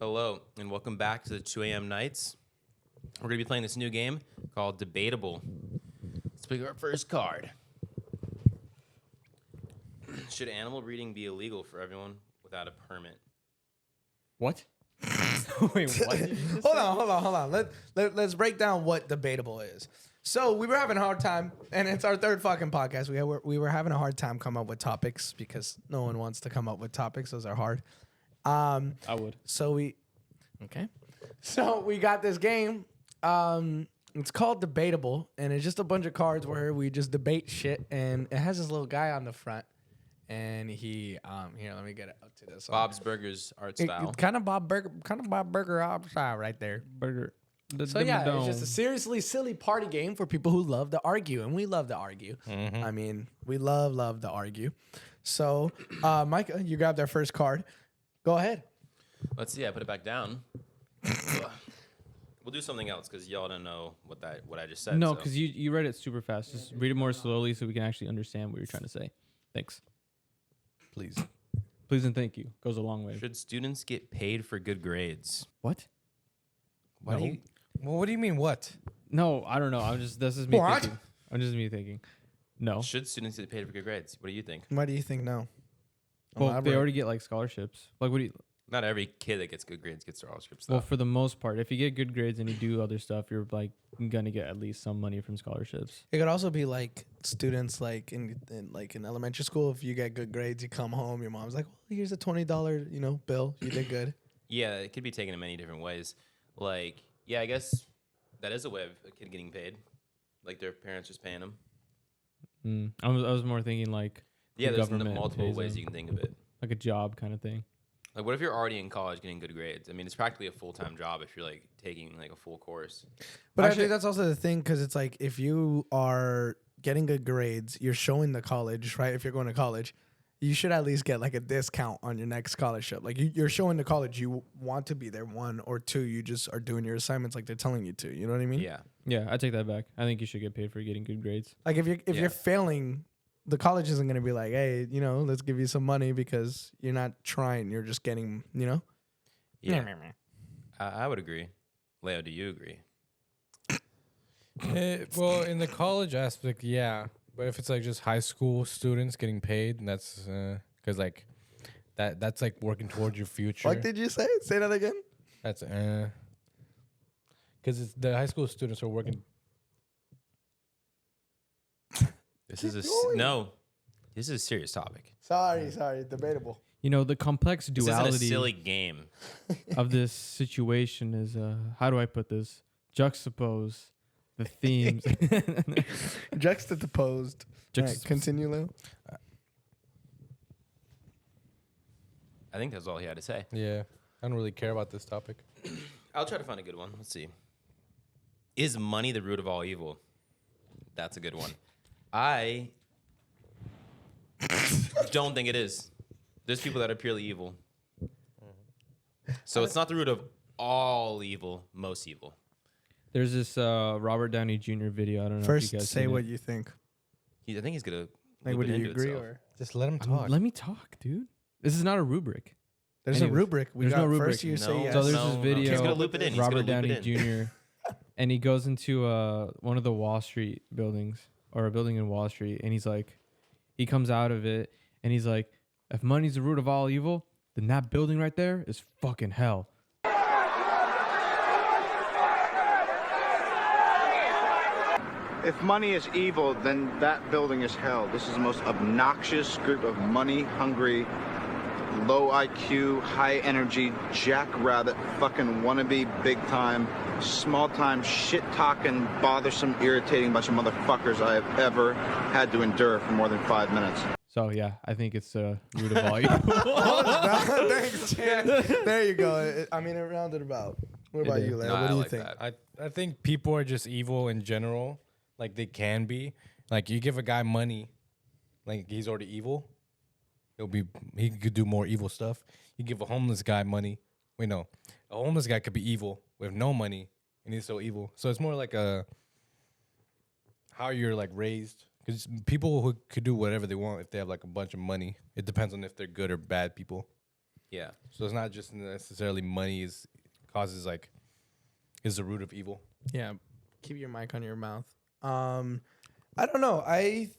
Hello, and welcome back to the 2 a.m. nights. We're going to be playing this new game called Debatable. Let's pick our first card. Should animal breeding be illegal for everyone without a permit? What? Wait, what? Did you just Hold say? on. Let's break down what debatable is. So we were having a hard time, and it's our third fucking podcast. We were having a hard time coming up with topics because no one wants to come up with topics. Those are hard. I would. So we got this game. It's called Debatable, and it's just a bunch of cards where we just debate shit. And it has this little guy on the front, and he here, let me get it up to this. Bob's Burgers art style. Kind of Bob Burger style right there. Burger. So yeah, it's just a seriously silly party game for people who love to argue, and we love to argue. I mean, we love to argue. So, Micah, you grabbed our first card. Go ahead. Let's see. I put it back down. We'll do something else because y'all don't know what I just said. No, so. because you read it super fast. Just read it more slowly so we can actually understand what you're trying to say. Thanks. Please. Please and thank you. Goes a long way. Should students get paid for good grades? What? Why No. do you? Well, what do you mean? What? No, I don't know. This is me What? thinking. I'm just me thinking. No. Should students get paid for good grades? What do you think? Why do you think no? Well, they Elaborate. already get like scholarships. Like, what do you? Not every kid that gets good grades gets scholarships. Well, for the most part, if you get good grades and you do other stuff, you're like gonna get at least some money from scholarships. It could also be like students like in elementary school. If you get good grades, you come home. Your mom's like, "Well, here's a $20 bill. You did good." Yeah, it could be taken in many different ways. Like, yeah, I guess that is a way of a kid getting paid. Like their parents just paying them. I was more thinking like Yeah, the there's government multiple pays ways them. you can think of it. Like a job kind of thing. Like, what if you're already in college getting good grades? I mean, it's practically a full-time job if you're like taking like a full course. But I Actually- think that's also the thing because it's like if you are getting good grades, you're showing the college, right? If you're going to college, you should at least get like a discount on your next scholarship. Like you're showing the college you want to be there. One or two, you just are doing your assignments like they're telling you to. You know what I mean? Yeah, Yeah, I take that back. I think you should get paid for getting good grades. Like if Yeah. you're failing, the college isn't going to be like, hey, let's give you some money because you're not trying. You're just getting, yeah. I would agree. Leo, do you agree? Well, in the college aspect, yeah. But if it's like just high school students getting paid, and that's because like that's like working towards your future. What did you say? Say that again. That's because it's the high school students are working. This is This is a serious topic. Sorry. Debatable. You know, the complex This isn't a duality silly game. of this situation is how do I put this? Juxtapose the themes. Juxtaposed. All right, Juxtapose. continue, Leo. I think that's all he had to say. Yeah, I don't really care about this topic. I'll try to find a good one. Let's see. Is money the root of all evil? That's a good one. I don't think it is. There's people that are purely evil. So it's not the root of all evil, most evil. There's this Robert Downey Jr. video. I don't know if First, you guys say seen what it. you think. I think he's gonna. Like, loop would it you into agree itself. or Just let him I talk. mean, let me talk, dude. This is not a rubric. there's a Anyways, rubric? We there's got no rubric. first. You say No. yes. So there's No, this no. video. He's gonna loop it in. He's Robert gonna Downey loop it in. Jr. and he goes into one of the Wall Street buildings or a building in Wall Street, and he's like, he comes out of it, and he's like, if money's the root of all evil, then that building right there is fucking hell. If money is evil, then that building is hell. This is the most obnoxious group of money-hungry, low IQ, high energy, jackrabbit, fucking wannabe, big-time, small-time, shit-talking, bothersome, irritating bunch of motherfuckers I have ever had to endure for more than 5 minutes. So yeah, I think it's the root of all evil. Thanks, Chance. There you go. It rounded about. What about did. you, Leo? No, What I do you like think? that. I think people are just evil in general. Like they can be. Like you give a guy money, like he's already evil. He could do more evil stuff. You give a homeless guy money. Wait, no. A homeless guy could be evil with no money and he's so evil. So it's more like how you're like raised. Because people who could do whatever they want if they have like a bunch of money. It depends on if they're good or bad people. Yeah. So it's not just necessarily money is causes like is the root of evil. Yeah, keep your mic on your mouth. I don't know. I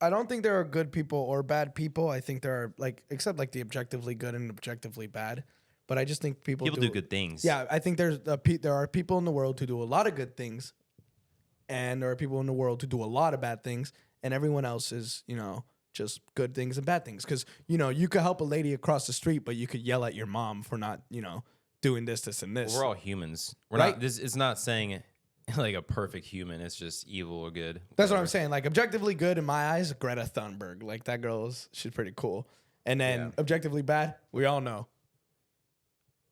don't think there are good people or bad people. I think there are except like the objectively good and objectively bad. But I just think people People do good things. Yeah, I think there are people in the world who do a lot of good things, and there are people in the world who do a lot of bad things, and everyone else is just good things and bad things. Because you could help a lady across the street, but you could yell at your mom for not doing this, and this. We're all humans. We're Right. not. This is not saying like a perfect human. It's just evil or good. That's what I'm whatever. saying. Like objectively good in my eyes, Greta Thunberg. Like that she's pretty cool. And then Yeah. objectively bad, we all know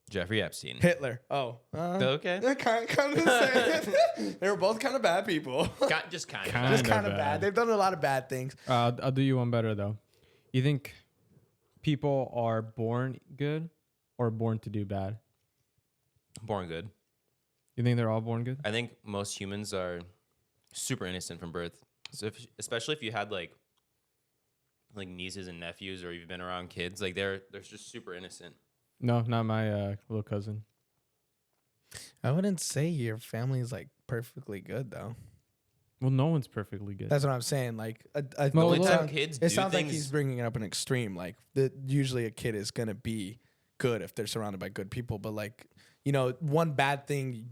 Jeffrey Epstein. Hitler. Oh, Okay. they're kind of the same. They were both kind of bad people. Just kind of. Kind Just of kind of bad. bad. They've done a lot of bad things. I'll do you one better though. You think people are born good or born to do bad? Born good. You think they're all born good? I think most humans are super innocent from birth. So especially if you had like nieces and nephews, or you've been around kids, like they're just super innocent. No, not my little cousin. I wouldn't say your family is like perfectly good though. Well, no one's perfectly good. That's what I'm saying. Like, Well, only look- time kids do it sounds like things- he's bringing it up an extreme. Like, usually a kid is gonna be good if they're surrounded by good people. But like, one bad thing,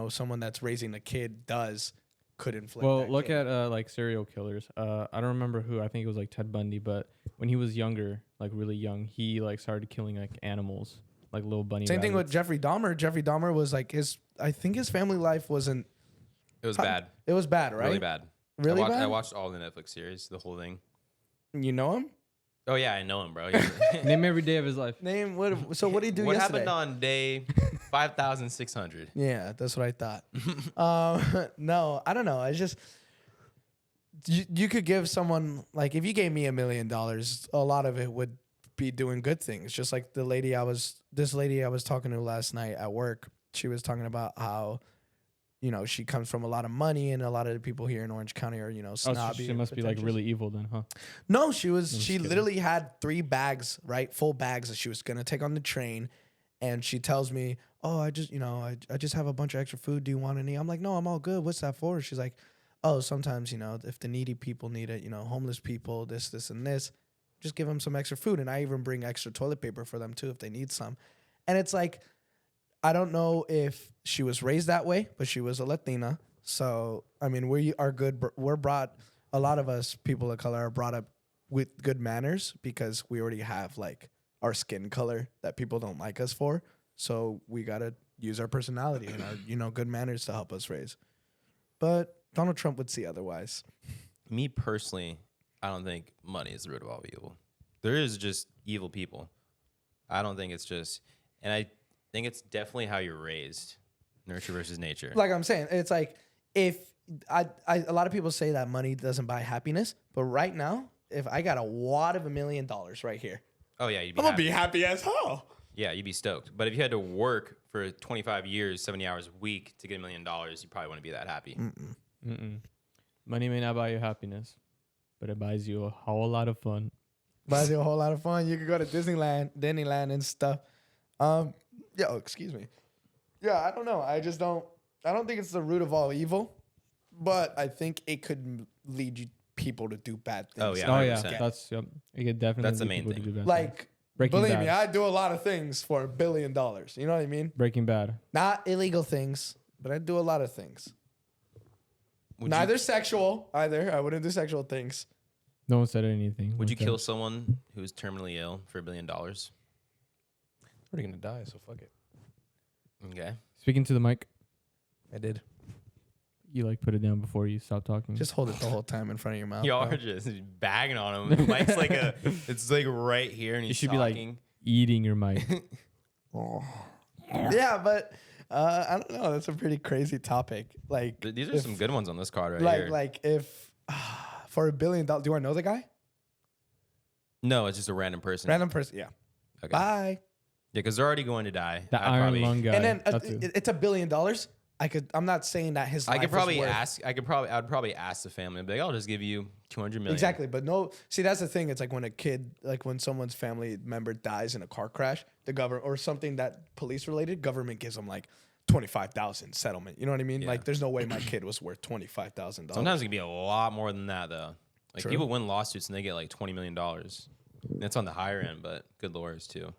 someone that's raising a kid does could inflict. Well, that look kid. at like serial killers. I don't remember who. I think it was like Ted Bundy. But when he was younger, like really young, he like started killing like animals, like little bunny. Same thing with rabbits. Jeffrey Dahmer. Jeffrey Dahmer was like I think his family life wasn't. It was bad. It was bad, right? Really bad. Really I bad. watched all the Netflix series, the whole thing. You know him? Oh yeah, I know him, bro. Name every day of his life. Name what? So what did he do What yesterday? happened on day 5,600? Yeah, that's what I thought. No, I don't know. I just you could give someone like if you gave me $1 million, a lot of it would be doing good things. Just like this lady I was talking to last night at work. She was talking about how she comes from a lot of money, and a lot of the people here in Orange County are Oh, so snobby. she and must be like pretentious. really evil then, huh? No, she kidding. literally had 3 bags, right? Full bags that she was gonna take on the train. And she tells me, "Oh, I just have a bunch of extra food. Do you want any?" I'm like, "No, I'm all good. What's that for?" She's like, "Oh, sometimes, if the needy people need it, homeless people, this, and this, just give them some extra food. And I even bring extra toilet paper for them too if they need some." And it's like, I don't know if she was raised that way, but she was a Latina. So, I mean, we are good. We're brought, a lot of us people of color are brought up with good manners because we already have like our skin color that people don't like us for. So we got to use our personality and our, good manners to help us raise. But Donald Trump would see otherwise. Me personally, I don't think money is the root of all evil. There is just evil people. I don't think it's just, and I think it's definitely how you're raised. Nurture versus nature. Like I'm saying, it's like if a lot of people say that money doesn't buy happiness, but right now, if I got a wad of $1 million right here, Oh yeah, you'd be I'm gonna happy. be happy as hell. Yeah, you'd be stoked. But if you had to work for 25 years, 70 hours a week to get $1 million, you probably wouldn't be that happy. Mm-mm. Money may not buy you happiness, but it buys you a whole lot of fun. Buys you a whole lot of fun. You could go to Disneyland and stuff. Excuse me. Yeah, I don't know. I don't think it's the root of all evil, but I think it could lead you people to do bad things. Oh, yeah. Oh yeah, 100%. that's yep. It could definitely That's the lead main people to thing. do bad things. Like, Breaking believe Bad. me, I do a lot of things for $1 billion. You know what I mean? Breaking Bad. Not illegal things, but I do a lot of things. Would Neither sexual either. I wouldn't do sexual things. No one said anything. Would you Okay. kill someone who's terminally ill for $1 billion? Already gonna die, so fuck it. Okay. Speaking to the mic, I did. you like put it down before you stop talking. Just hold it the whole time in front of your mouth. Y'all bro. are just bagging on him. Mike's like it's like right here, and you he's should be like talking. eating your mic. Yeah, but I don't know. That's a pretty crazy topic. Like These are if- some good ones on this card right like here. like if for $1 billion, do I know the guy? No, it's just a random person. Random person. Yeah. Okay. Bye. Yeah, because they're already going to die. The I'd iron probably- lung guy. And then That's it. it's $1 billion. I'm not saying that his. I life could is probably worth- ask. I'd probably ask the family. I'd be like, I'll just give you 200 million. Exactly, but no. See, that's the thing. It's like when a kid, like when someone's family member dies in a car crash, the government or something that police related, government gives them like 25,000 settlement. You know what I mean? Yeah. Like, there's no way my kid was worth $25,000. Sometimes it can be a lot more than that though. Like True. people win lawsuits and they get like $20 million. That's on the higher end, but good lawyers too.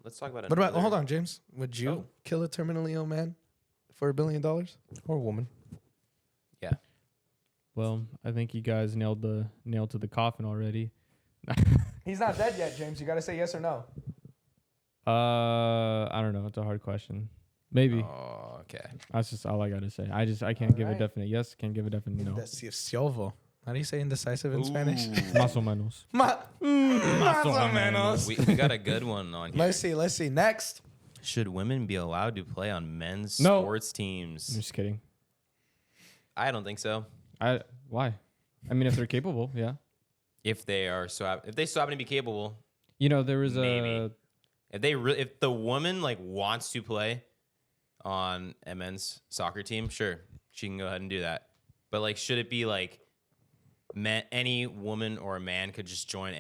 Let's talk about it. What about? Hold on, James. Would you kill a terminally ill man for $1 billion? Or a woman. Yeah. Well, I think you guys nailed the nail to the coffin already. He's not dead yet, James. You got to say yes or no. I don't know. It's a hard question. Maybe. Oh, okay. That's just all I gotta say. I can't give a Alright. definite yes. Can't give a definite no. Indecisivo. How do you say indecisive in Spanish? Más o menos. Más o menos. We got a good one on here. Let's see. Next. Should women be allowed to play on men's No. sports I'm teams? just kidding. I don't think so. Why? I mean, if they're capable, yeah. If they so happen to be capable, You know, there was Maybe. if the woman like wants to play on a men's soccer team, sure, she can go ahead and do that. But like, should it be like any woman or a man could just join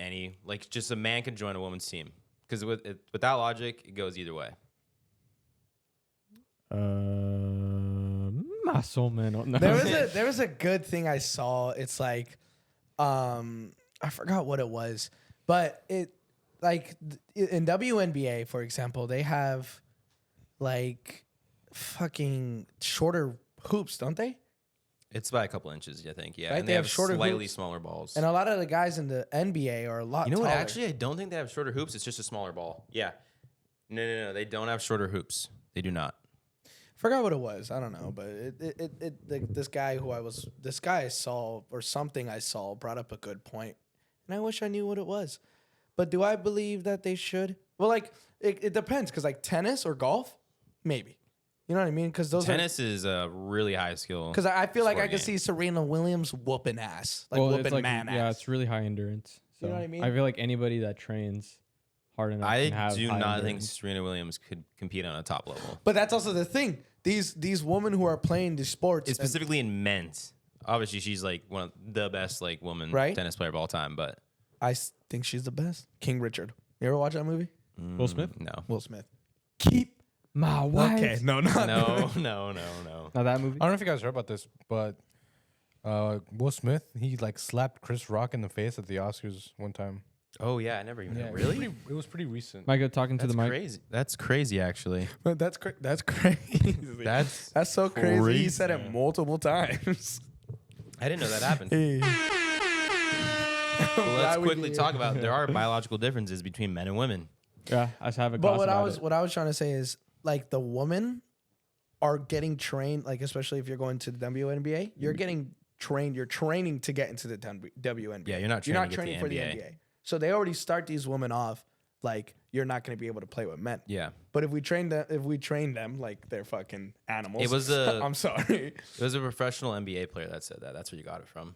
just a man could join a woman's team? Because with that logic, it goes either way. más o menos. No. There was a good thing I saw. It's like, I forgot what it was, but it like in WNBA, for example, they have like fucking shorter hoops, don't they? It's by a couple inches, I think. Yeah, Right, and they they have have shorter slightly hoops. smaller balls. And a lot of the guys in the NBA are a lot. You know what? taller. Actually, I don't think they have shorter hoops. It's just a smaller ball. Yeah. No. They don't have shorter hoops. They do not. Forgot what it was. I don't know, but this guy I saw or something I saw brought up a good point, and I wish I knew what it was. But do I believe that they should? Well, like it depends, because like tennis or golf, maybe. You know what I mean? Because those Tennis is a really high skill. Because I feel like I sport could game. see Serena Williams whooping ass, like Well, whooping it's like, man yeah, ass. it's really high endurance. So You know what I mean? I feel like anybody that trains hard enough I can have do high not think endurance. Serena Williams could compete on a top level. But that's also the thing. These women who are playing these sports, It's specifically in men's. Obviously, she's like one of the best like woman Right? tennis player of all time. But think she's the best. King Richard. You ever watch that movie? Will Smith? no, Will Smith. Keep My wife. Okay, no, not no. Now that movie. I don't know if you guys heard about this, but Will Smith, he like slapped Chris Rock in the face at the Oscars one time. Oh yeah, I never even. Yeah, Really? It was pretty recent. Micah talking to That's the mic. crazy. That's crazy, actually. But that's crazy. That's That's so crazy. He crazy. said it multiple times. I didn't know that happened. Hey. Well, let's Why would quickly you- talk about there are biological differences between men and women. Yeah, I just have a But class what about it. what I was trying to say is like the women are getting trained, like especially if you're going to the WNBA, you're getting trained. You're training to get into the WNBA. Yeah, you're not You're not training to training get for the the NBA. NBA. So they already start these women off like you're not going to be able to play with men. Yeah, But if we train them like they're fucking animals. It was a- I'm sorry. it was a professional NBA player that said that. That's where you got it from.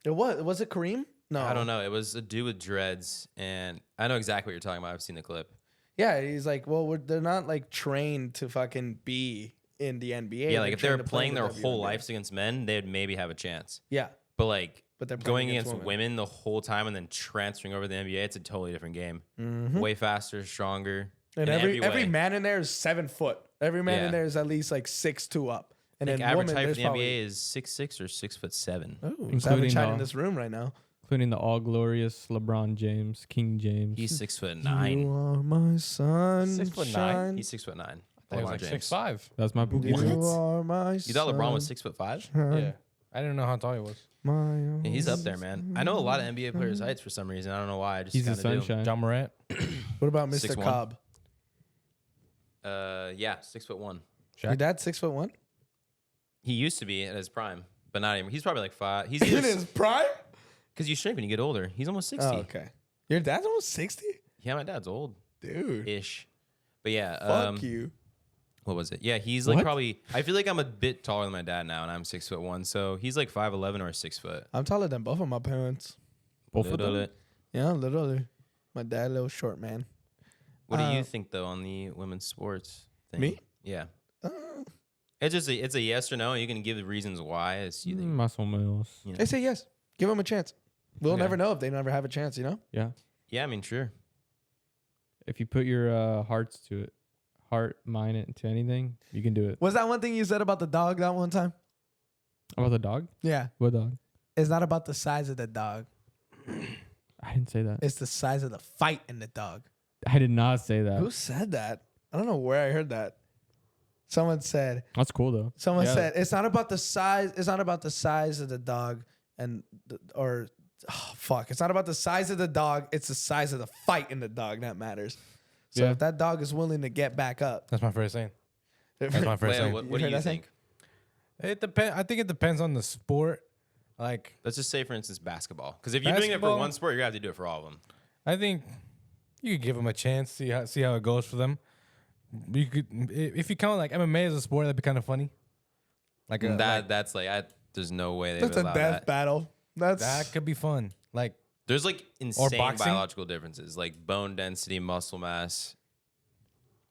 It was it Kareem? No, I don't know. It was a dude with dreads, and I know exactly what you're talking about. I've seen the clip. Yeah, he's like, well, they're not like trained to fucking be in the NBA. Yeah, like if they were trained to play playing in their the whole WNBA. lives against men, they'd maybe have a chance. Yeah, But like but they're playing going against women the whole time and then transferring over to the NBA, it's a totally different game. Way faster, stronger. And in every way. man in there is 7 foot. Every man Yeah. in there is at least like 6'2" up. And I think then average women, height for there's the probably, NBA is 6'6" or 6'7". Oh, Including so having chat the- in this room right now. including the all glorious LeBron James, King James. He's 6'9". You are my sun. 6'9"? He's 6'9". I thought he was like James. 6'5". That's my boo. You are my You thought LeBron was 6'5"? Yeah. I didn't know how tall he was. My Yeah, he's up there, man. I know a lot of NBA players' heights for some reason. I don't know why. I just He's the kinda do. sunshine. John Morant. What about Mr. 6'1". Cobb? Yeah, 6'1". Your Shaq. dad's 6'1"? He used to be at his prime, but not anymore. He's probably like 5. He's In his prime? because you shrink when you get older. He's almost 60. Oh, okay. Your dad's almost 60? Yeah, my dad's old Dude. ish. But yeah, Fuck you. what was it? Yeah, he's like What? probably. I feel like I'm a bit taller than my dad now, and I'm 6'1". So he's like 5'11" or 6 foot. I'm taller than both of my parents. Both of them. Little- Yeah, literally. My dad, a little short man. What do Uh, you think though on the women's sports thing? me? Yeah. It's a yes or no. You can give the reasons why. It's you think, Muscle Mills. you know. They say yes. Give them a chance. We'll Okay. never know if they never have a chance, you know? Yeah. Yeah, I mean, sure. If you put your hearts to it, heart, mind it to anything, you can do it. Was that one thing you said about the dog that one time? About the dog? Yeah. What dog? It's not about the size of the dog. I didn't say that. It's the size of the fight in the dog. I did not say that. Who said that? I don't know where I heard that. Someone said, That's cool though. someone Yeah. said, it's not about the size. It's not about the size of the dog it's not about the size of the dog. It's the size of the fight in the dog that matters. So Yeah. if that dog is willing to get back up, That's my first thing. That's my first Wait, thing. what You do heard you that thing? think? It depends. I think it depends on the sport. Like, Let's just say, for instance, basketball. Because if you're doing it for Basketball? one sport, you're gonna have to do it for all of them. I think you could give them a chance, see how it goes for them. You could, if you count like MMA as a sport, that'd be kind of funny. Like That's like, there's no way they would that's a allow death that. battle. That's that could be fun. Like, There's like insane boxing? biological differences, like bone density, muscle mass.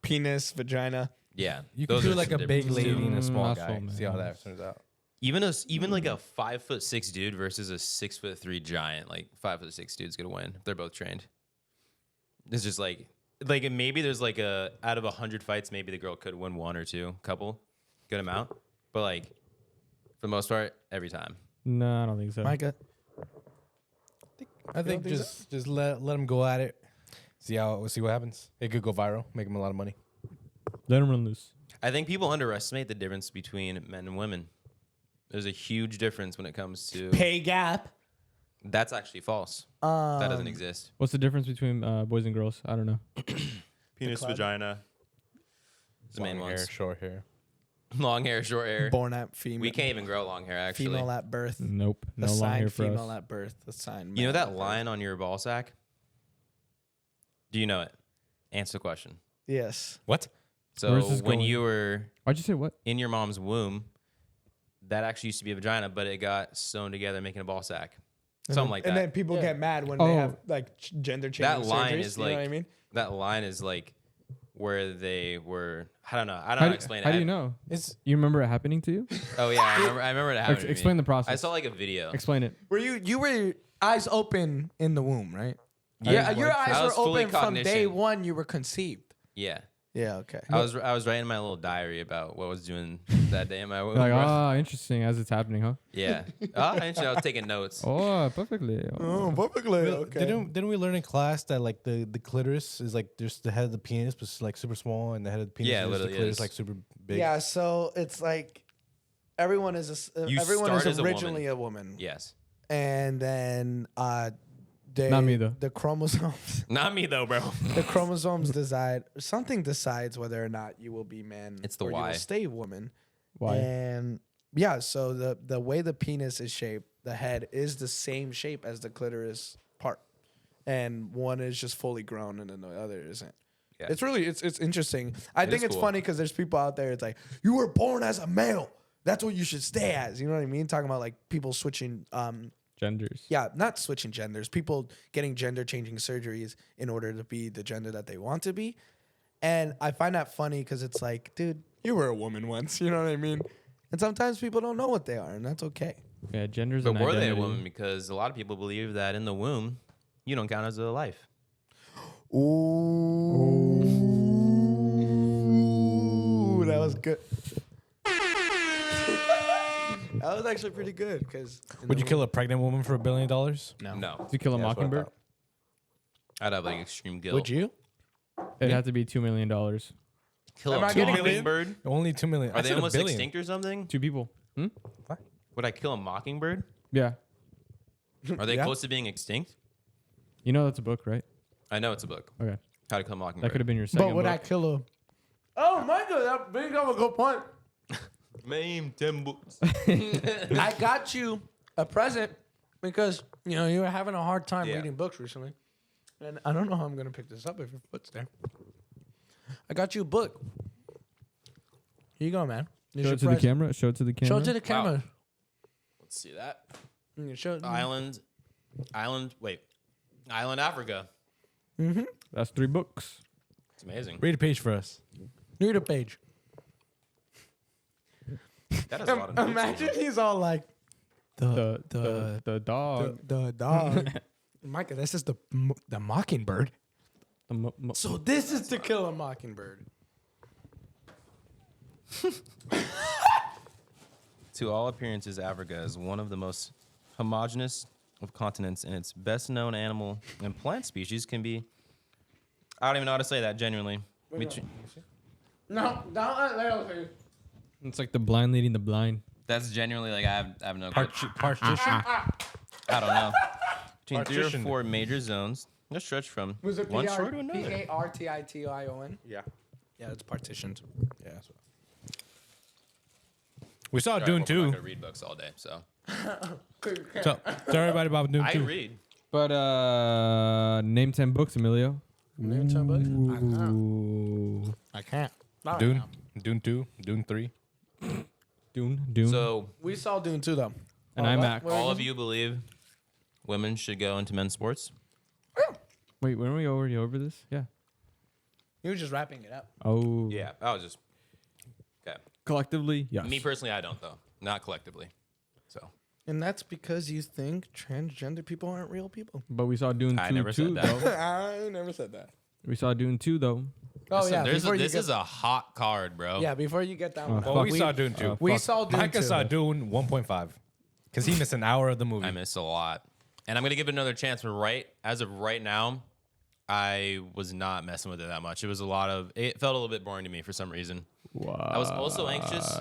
penis, vagina. Yeah, you could those do are like some a big differences, too. lady and a small Muscle guy. See how mass. that turns out. Even like a 5'6" dude versus a 6'3" giant, like 5'6" dude's gonna win. They're both trained. It's just like maybe there's like out of 100 fights, maybe the girl could win one or two, couple, good amount. But like for the most part, every time. No, I don't think so. Micah. I think think just let them go at it. See what happens. It could go viral, make them a lot of money. Let him run loose. I think people underestimate the difference between men and women. There's a huge difference when it comes to Pay gap. That's actually false. That doesn't exist. What's the difference between boys and girls? I don't know. Penis, club? vagina. It's the main Long hair, ones. short hair. Long hair, short hair. Born at female. We can't even grow long hair, actually. Female at birth. Nope. No long hair Assigned for female us. at birth. Assigned. You know male that at birth. line on your ball sack? Do you know it? Answer the question. Yes. What? So Where's this when going? you were Why'd you say what? in your mom's womb, that actually used to be a vagina, but it got sewn together making a ball sack. Something like that. And then people get mad when Oh. they have like gender changing That line surgeries, is you know like what I mean? that line is like where they were. I don't know. I don't know How how do, to explain how it. do you know? It's You remember it happening to you? Oh yeah, I remember it happened. to me. Explain the process. I saw like a video. Explain it. Were you were eyes open in the womb, right? Yeah, Yeah, your I eyes was were fully open from day cognition. one. You were conceived. Yeah. Yeah. Okay. I was writing my little diary about what I was doing that day in my womb. Like, bro. interesting as it's happening, huh? Yeah. Actually, I was taking notes. Oh, perfectly. Oh. perfectly. Didn't we learn in class that like the clitoris is like just the head of the penis, but it's like super small, and the head of the penis Yeah, is the literally clitoris is. like super big. Yeah. So it's like everyone is You everyone start is as a originally a woman, Yes. and then Not me, though. The chromosomes. Not me though, bro. The chromosomes decides whether or not you will be man. It's the or you Y. will stay woman. Why? And yeah, so the way the penis is shaped, the head is the same shape as the clitoris part, and one is just fully grown, and then the other isn't. Yeah. It's really it's interesting. I It think is it's cool. funny because there's people out there. It's like you were born as a male. That's what you should stay as. You know what I mean? Talking about like people switching. Genders. Yeah, not switching genders. People getting gender changing surgeries in order to be the gender that they want to be. And I find that funny because it's like, dude, you were a woman once. You know what I mean? And sometimes people don't know what they are, and that's okay. Yeah, genders But and were they a identity. woman? Because a lot of people believe that in the womb, you don't count as a life. Ooh, that was good. That was actually pretty good because. Would you kill a pregnant woman for $1 billion? No. Did you kill a Yeah, that's what I mockingbird? thought. I'd have like extreme guilt. Would you? It'd have to be $2 million. Kill Am a I getting mockingbird? Only 2 million. Are I they said $1 almost billion. extinct or something? 2 people. Would I kill a mockingbird? Yeah. Are they Yeah. close to being extinct? You know that's a book, right? I know it's a book. Okay. How to Kill a That Mockingbird. could have been your second But would I book. kill a? Oh my god, that brings up a good point. Name 10 books. I got you a present because you know you were having a hard time Yeah. reading books recently, and I don't know how I'm gonna pick this up if your foot's there. I got you a book. Here you go, man. Here's Show your it to the present. camera. Show it to the camera. Show it to the camera. Let's see that. Show it. Island, Africa. That's 3 books. It's amazing. Read a page for us. Read a page. That has a lot of notes. Imagine he's all like The dog. the dog. Micah, this is the mockingbird. So this is To Kill a Mockingbird. To all appearances, Africa is one of the most homogeneous of continents, and its best known animal and plant species can be. I don't even know how to say that genuinely. No, don't let Leo say. It's like the blind leading the blind. That's genuinely like I have no. Partition. I don't know. Between 3 or Partition. 4 major zones, they stretch from Was it one shore to another. P-A-R-T-I-T-I-O-N? Yeah. Yeah, it's partitioned. Yeah. That's what. We saw Sorry, Dune I'm not 2. gonna read books all day, so Tell everybody about Dune I 2. can read. But name 10 books, Emilio. Name 10 books? Ooh. I can't. Not right Dune. now. Dune 2. Dune 3. Dune. So We saw Dune 2, though. and IMAX. all of you believe women should go into men's sports? Wait, weren't we already over this? Yeah. He was just wrapping it up. Oh. Yeah, I was just okay. Collectively, yes. Me personally, I don't though. Not collectively. So And that's because you think transgender people aren't real people. But we saw Dune 2 I never said too, that. though. I never said that. We saw Dune 2, though. Oh, listen, yeah. this is a hot card, bro. Yeah, before you get that one. fuck. Well, out, we saw Dune 2. we saw Dune Micah 2. saw Dune 1.5. Because he missed an hour of the movie. I missed a lot, and I'm gonna give it another chance. But as of right now, I was not messing with it that much. It was a lot of. It felt a little bit boring to me for some reason. What? I was also anxious.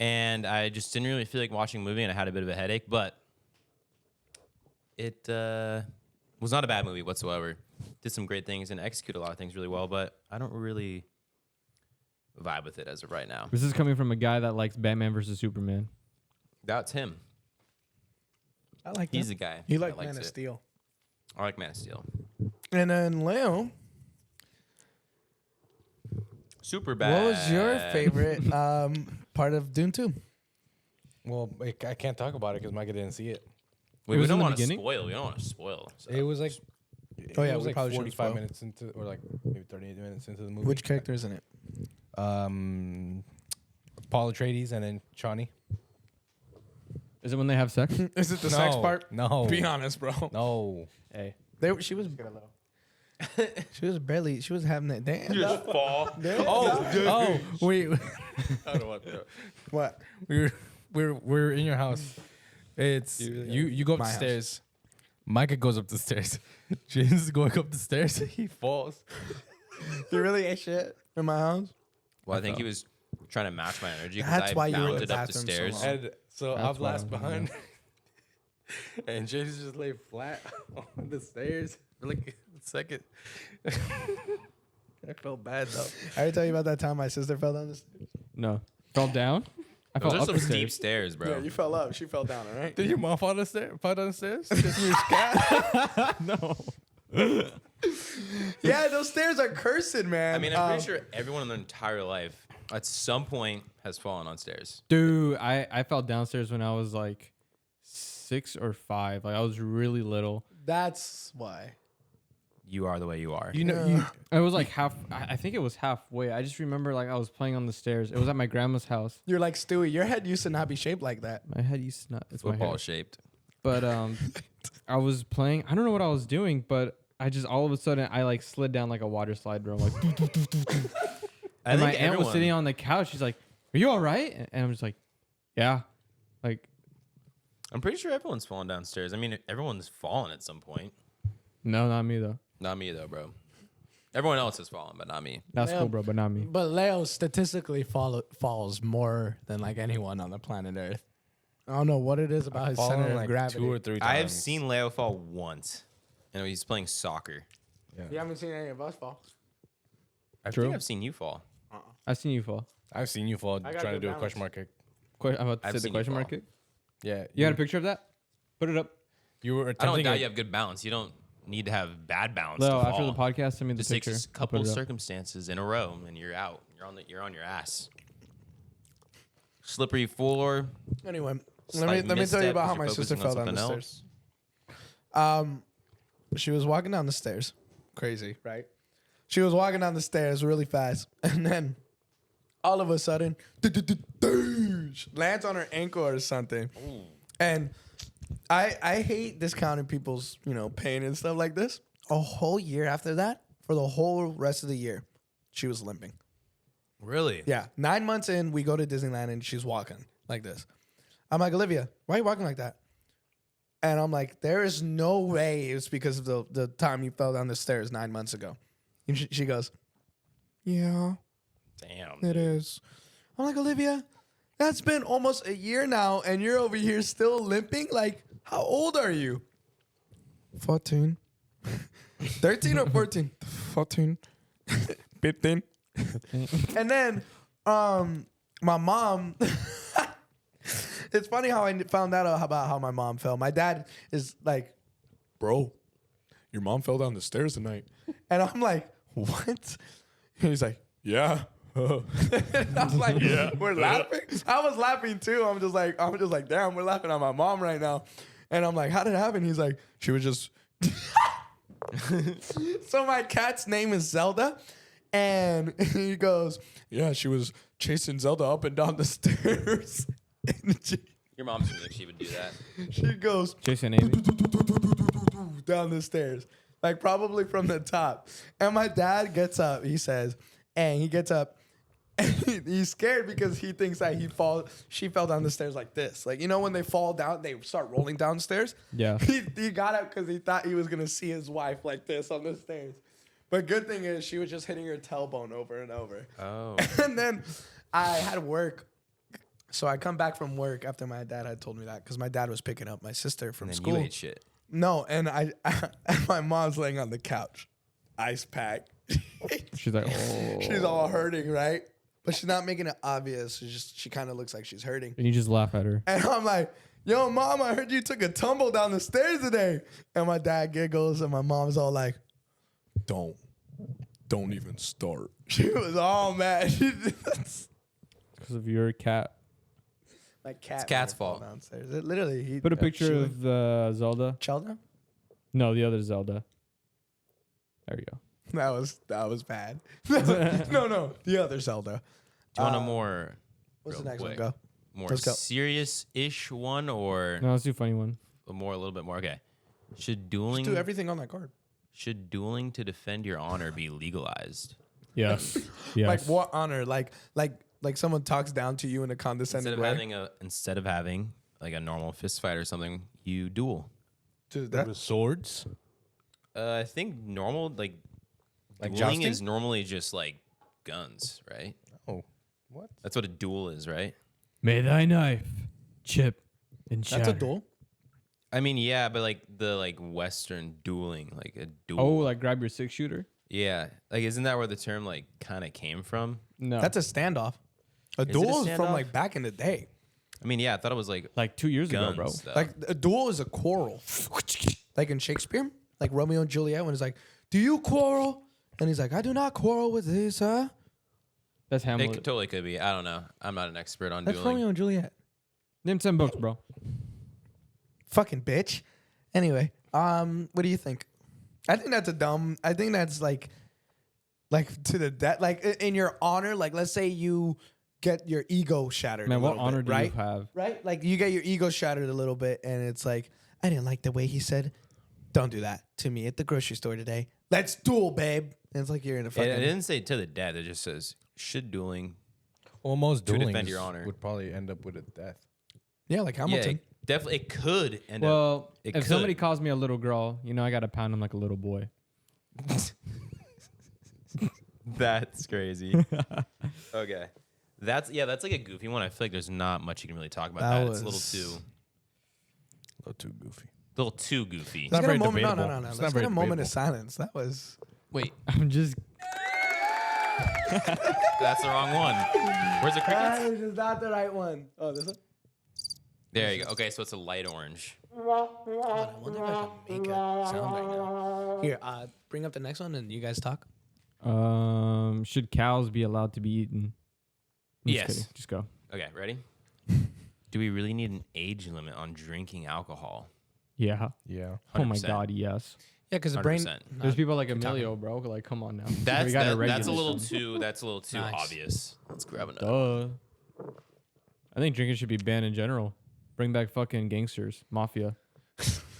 And I just didn't really feel like watching a movie, and I had a bit of a headache. But it was not a bad movie whatsoever. Did some great things and executed a lot of things really well. But I don't really vibe with it as of right now. This is coming from a guy that likes Batman versus Superman. That's him. I like He's that. the guy. He that liked likes Man of it. Steel. I like Man of Steel. And then Leo, Super bad. what was your favorite part of Dune 2? Well, I can't talk about it because Micah didn't see it. Wait, It we was don't in the want to beginning? spoil. We don't want to spoil. So. It was like, Oh, yeah, it was we like probably shouldn't 45 spoil. minutes into, or like maybe 38 minutes into the movie. Which character is in it? Paul Atreides and then Chani. Is it when they have sex? Is it the sex part? No. Be honest, bro. No. Hey. She was barely. She was having that. Damn. Just fall. Oh, wait. I don't want to. What? We're in your house. It's you go up My the house. stairs. Micah goes up the stairs. James is going up the stairs. He falls. You really ate shit in my house? Well, I think he was trying to match my energy. 'Cause That's I why you were in bounded the up the bathroom so stairs. long. And so That's I'm why last I'm behind. And James just lay flat on the stairs for like a second. I felt bad though. I ever tell you about that time my sister fell down the stairs? No. Fell down? I fell Those are up some the steep stairs. stairs, bro. Yeah, you fell up. She fell down, all right? Did your mom fall down the stairs? Because you were scared? No. Yeah, those stairs are cursing, man. I mean, I'm pretty sure everyone in their entire life at some point has fallen on stairs. Dude, I fell downstairs when I was like 6 or 5. Like I was really little. That's why. You are the way you are. You know, Yeah. It was like I think it was halfway. I just remember like I was playing on the stairs. It was at my grandma's house. You're like, Stewie, your head used to not be shaped like that. My head used to not. It's my Football hair. shaped. But I was playing. I don't know what I was doing, but I just all of a sudden I like slid down like a water slide, bro. I'm like, and my aunt was sitting on the couch. She's like, "Are you all right?" And I'm just like, "Yeah." Like, I'm pretty sure everyone's fallen downstairs. I mean, everyone's fallen at some point. no, not me though. Not me though, bro. Everyone else has fallen, but not me. That's Leo- cool, bro, but not me. But Leo statistically falls more than like anyone on the planet Earth. I don't know what it is about his center of like gravity. 2 or 3 times. I have seen Leo fall once, and he's playing soccer. You haven't seen any of us fall. I True. think I've seen you fall. I've seen you fall. I've seen you fall I got trying to good do a balance. question mark kick. I'm about to I've say the seen you question mark fall. kick. Yeah. You got a picture of that? Put it up. You were I don't attempting doubt it. you have good balance. You don't need to have bad balance. Leo, to after fall. the podcast, send me the Just takes picture. a I'll put couple it up. circumstances in a row, and you're out. You're on your ass. Slippery floor. Anyway, Slight let me tell you misstep about 'cause how you're my sister focusing fell on down the something stairs. She was walking down the stairs. Crazy, right? She was walking down the stairs really fast, and then all of a sudden, lands on her ankle or something. And I hate discounting people's, pain and stuff like this. A whole year after that, for the whole rest of the year, she was limping. Really? Yeah. 9 months in, we go to Disneyland and she's walking like this. I'm like, Olivia, why are you walking like that? And I'm like, there is no way it was because of the time you fell down the stairs 9 months ago. And she goes, yeah, Damn. it is. I'm like, Olivia, that's been almost a year now and you're over here still limping? Like, how old are you? 14. 13 or 14? 14. 15. And then my mom, it's funny how I found out about how my mom fell. My dad is like, bro, your mom fell down the stairs tonight. And I'm like, what? And he's like, yeah. And I'm like, we're laughing. I was laughing too. I'm just like, damn, we're laughing at my mom right now. And I'm like, how did it happen? He's like, she was just. So my cat's name is Zelda. And he goes, yeah, she was chasing Zelda up and down the stairs. And Your mom seems like she would do that. she goes Jason Amy. down the stairs, like probably from the top. And my dad gets up, he says, and he gets up and he's scared because he thinks that she fell down the stairs like this. Like, when they fall down, they start rolling downstairs. Yeah. He got up because he thought he was going to see his wife like this on the stairs. But good thing is she was just hitting her tailbone over and over. Oh. And then I had work. So I come back from work after my dad had told me that because my dad was picking up my sister from And then school. you ate shit. No, and my mom's laying on the couch, ice pack. She's like, oh. She's all hurting, right? But she's not making it obvious. She kind of looks like she's hurting. And you just laugh at her. And I'm like, yo, mom, I heard you took a tumble down the stairs today. And my dad giggles, and my mom's all like, don't even start. She was all mad. Because of your cat. My cat. It's cat's made her fall fault. downstairs. It literally, he Put a picture she of Zelda. Zelda. No, the other Zelda. There we go. That was bad. No, the other Zelda. Do you want a more What's real the next quick, one? Go. more Let's go. serious-ish one, or No, let's do a funny one. a little bit more? Okay. Should Just do everything on that card. dueling to defend your honor be legalized? Yes. Yes. Like what honor? Like someone talks down to you in a condescending way. Instead of having like a normal fist fight or something, you duel. Dude, that, With swords? I think normal like dueling jousting? is normally just like guns, right? Oh, what? That's what a duel is, right? May thy knife chip and that's a shatter. duel. I mean, yeah, but like the Western dueling, like a duel. Oh, like grab your 6-shooter? yeah, like isn't that where the term like kind of came from? No. That's a standoff. A it a duel is from standoff? like back in the day. I mean, yeah, I thought it was like like 2 years ago, guns. bro. Stuff. Like a duel is a quarrel. Like in Shakespeare, like Romeo and Juliet, when it's like, "Do you quarrel?" And he's like, "I do not quarrel with this, huh?" That's it Hamlet. totally could be. I don't know. I'm not an expert on That's dueling. Romeo and Juliet. Name 10 books, bro. Fucking bitch. Anyway, what do you think? I think that's I think that's like to the death, like in your honor. Like, let's say you get your ego shattered. Man, a what little honor bit, do right? you have? Right? Like you get your ego shattered a little bit, and it's like, I didn't like the way he said, "Don't do that to me at the grocery store today. Let's duel, babe." And it's like you're in a fucking. It didn't say to the death. It just says should dueling. Almost To dueling defend your honor. would probably end up with a death. Yeah, like Yeah, Hamilton. definitely. It could end up. Well, It if somebody could. calls me a little girl, I got to pound him like a little boy. That's crazy. Okay, that's like a goofy one. I feel like there's not much you can really talk about That that. It's a little was- too Goofy. goofy. Let's not get a very moment. No, debatable. no. It's Let's not get very a moment of debatable. silence. That was. Wait, I'm just. that's the wrong one. Where's the crickets? That is not the right one. Oh, this one. There you go. Okay, so it's a light orange. God, I wonder if I can make a sound right now. Here, bring up the next one and you guys talk. Should cows be allowed to be eaten? I'm just Yes. kidding. Just go. Okay, ready? Do we really need an age limit on drinking alcohol? Yeah. Yeah. Oh my 100%. God, yes. Yeah, because the brain. 100%. There's people like keep talking. Emilio, bro. Like, come on now. That's We gotta that's a regulate little them. too. That's a little too Nice. obvious. Let's grab another. Duh. I think drinking should be banned in general. Bring back fucking gangsters, mafia.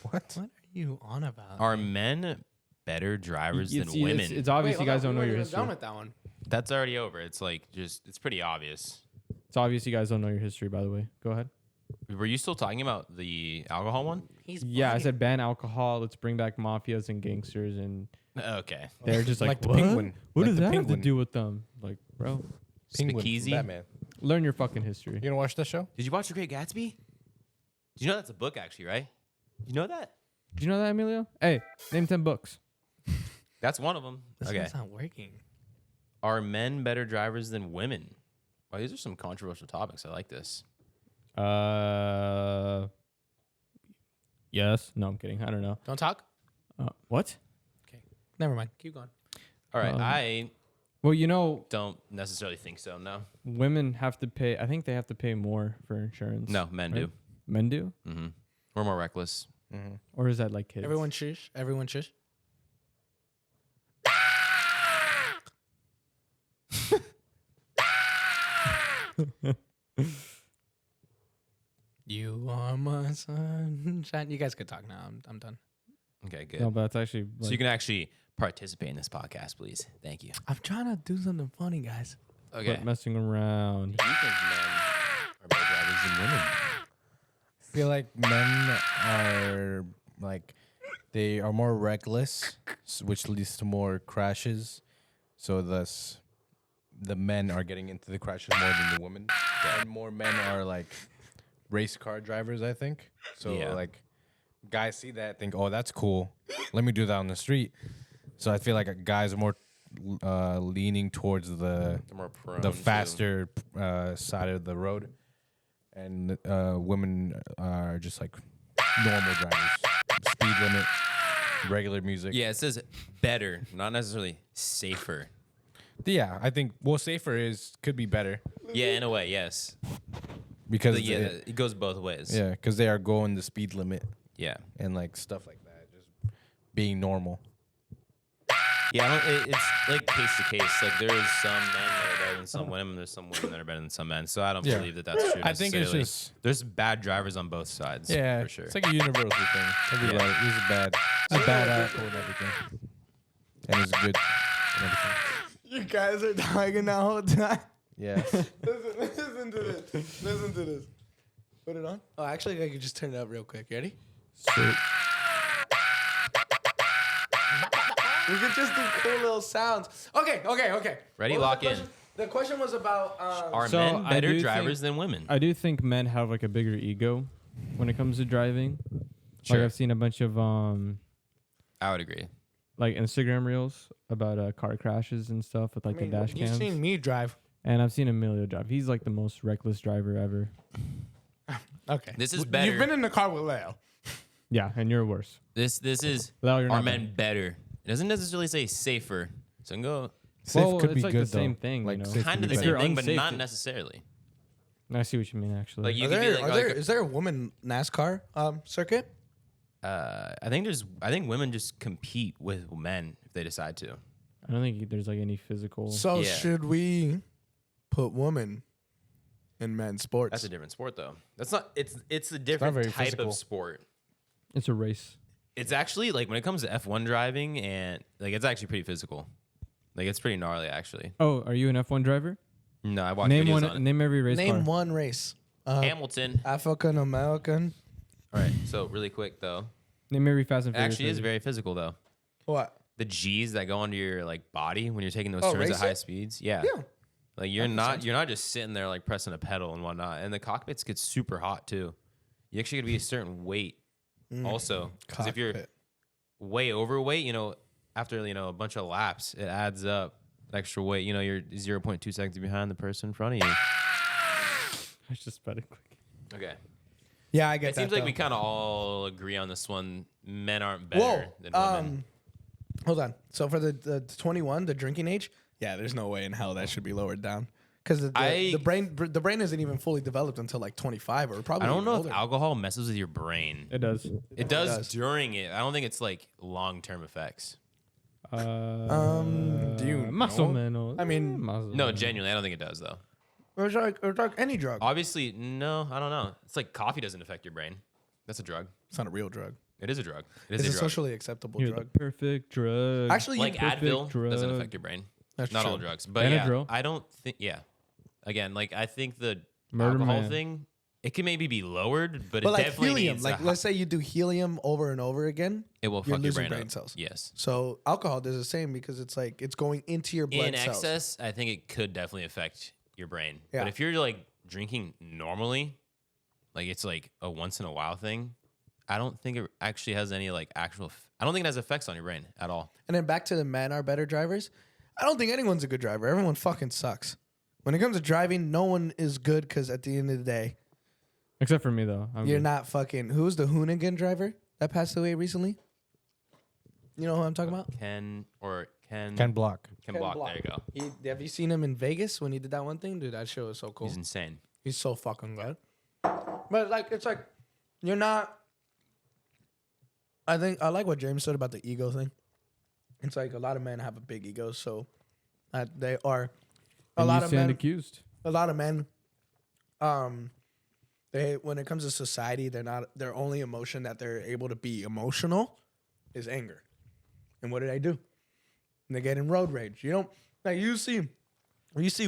What are you on about? Are men better drivers than women? It's obvious Wait, you hold guys on, don't know we your weren't even done history. with that one. That's already over. It's like it's pretty obvious. It's obvious you guys don't know your history. By the way, go ahead. Were you still talking about the alcohol one? Yeah, I said ban alcohol. Let's bring back mafias and gangsters, and Okay. they're just like, Like the what? penguin. What Like does the that have to penguin. do with them? Like, bro, Penguin from Speakeasy? Batman. learn your fucking history. You gonna watch that show? Did you watch The Great Gatsby? Did you know that's a book actually, right? You know that? Did you know that, Emilio? Hey, name 10 books. That's one of them. This Okay. one's not working. Are men better drivers than women? Well, these are some controversial topics. I like this. Yes. No, I'm kidding. I don't know. Don't talk. What? Never mind. Keep going. All right. Um, I Well, you know, don't necessarily think so. No. women have to pay. I think they have to pay more for insurance. No, men right? do. Men do, Mm-hmm. We're more reckless. or is that like kids? Everyone shush. Everyone shush. You are my sunshine. You guys could talk now. I'm done. Okay, good. No, but that's actually. So you can actually participate in this podcast, please. Thank you. I'm trying to do something funny, guys. Okay. quit messing around. Do you think men are better drivers than women? I feel like men are like they are more reckless, which leads to more crashes. So thus, the men are getting into the crashes more than the women, and more men are like race car drivers. I think so. Yeah. Like guys see that, think, "Oh, that's cool. Let me do that on the street." So I feel like guys are more leaning towards the They're more prone the to- faster side of the road, and women are just like normal drivers, speed limit, regular music. Yeah, it says better, not necessarily safer. Yeah, I think safer could be better Yeah, in a way, yes. because Yeah, it goes both ways. yeah, because they are going the speed limit Yeah. and like stuff like that, just being normal. Yeah, it's like case to case. Like there's some men that are better than some women. There's some women that are better than some men. So I don't Yeah. believe that that's true. I think it's necessarily. just there's bad drivers on both sides. yeah, for sure. it's like a universal thing. Everybody, he's a bad apple and everything, and he's good and everything. You guys are talking the whole time. Yeah. Listen to this. Listen to this. Put it on. Oh, actually, I could just turn it up real quick. You ready? So, We could just do cool little sounds. Okay. Ready? What was Lock the in. question? The question was about. Are So, men I better do drivers think- than women? I do think men have like a bigger ego when it comes to driving. Sure. Like I've seen a bunch of I would agree. like Instagram reels about car crashes and stuff with like the dash You've cams. seen me drive. And I've seen Emilio drive. He's like the most reckless driver ever. Okay. This is better. You've been in the car with Leo. Yeah, and you're worse. This is Leo, you're are not men better? It doesn't necessarily say safer. So I can go Safe Well, could it's be like good the same though. thing, you Like know. safe kind of could the be If same you're thing, but unsafe, not it- necessarily. I see what you mean, actually. Like you could be like, Is there a woman NASCAR circuit? I think women just compete with men if they decide to. I don't think there's like any physical. So Yeah. should we put women in men's sports? That's a different sport though. That's not. It's a very different type physical. of sport. It's a race. It's actually like when it comes to F1 driving and like it's actually pretty physical. Like it's pretty gnarly actually. Oh, are you an F1 driver? No, I watched Name videos one. on it. Name every race Name car. one race. Hamilton. African American. All right. So really quick though, Name every Fast and it Furious. actually is movie. very physical though. What? The G's that go onto your like body when you're taking those Oh, turns at racing? high speeds. Yeah. Yeah. Like you're not just sitting there like pressing a pedal and whatnot. And the cockpits get super hot too. You actually got to be a certain weight also. Because if you're Cockpit. way overweight, after a bunch of laps, it adds up extra weight. You're 0.2 seconds behind the person in front of you. I just bet it quick. Okay. Yeah, I get It that. seems like though. we kind of all agree on this one. Men aren't better Whoa. than women. Hold on. So for the 21, the drinking age, yeah, there's no way in hell that should be lowered down. because the I- brain isn't even fully developed until like 25 or probably. I don't even know older. if alcohol messes with your brain. It does. It does does. during it. I don't think it's like long-term effects. Do you Más know? o menos. I mean, Más o No, menos. genuinely, I don't think it does though. It's like any drug. Obviously, no, I don't know. It's like coffee doesn't affect your brain. That's a drug. It's not a real drug. It is a drug. It is It's a a drug. socially acceptable You're drug. the perfect drug. Actually, Like perfect Advil doesn't drug. affect your brain. That's Not all true. drugs, but yeah, Benadryl. I don't think. Yeah, again, like I think the Murder alcohol Man. thing, it can maybe be lowered, but, but it like definitely helium, needs. like let's say you do helium over and over again, it will you're fuck your losing brain, brain up. cells. Yes. So alcohol does the same because it's like it's going into your blood In cells. excess, I think it could definitely affect your brain. Yeah. But if you're like drinking normally, like it's like a once in a while thing, I don't think it actually has any like actual. I don't think it has effects on your brain at all. And then back to the men are better drivers. I don't think anyone's a good driver. Everyone fucking sucks. When it comes to driving, no one is good because at the end of the day, Except for me though. I'm you're good. not fucking. Who's the Hoonigan driver that passed away recently? You know who I'm talking about? Ken Ken Block. Block. Block. There you go. Have you seen him in Vegas when he did that one thing? Dude, that show was so cool. He's insane. He's so fucking good. But like, it's like you're not. I think I like what James said about the ego thing. It's like a lot of men have a big ego, so they are a And lot you of stand men. accused. A lot of men, they when it comes to society, they're not their only emotion that they're able to be emotional is anger. And what do? And they get in road rage. You don't like you see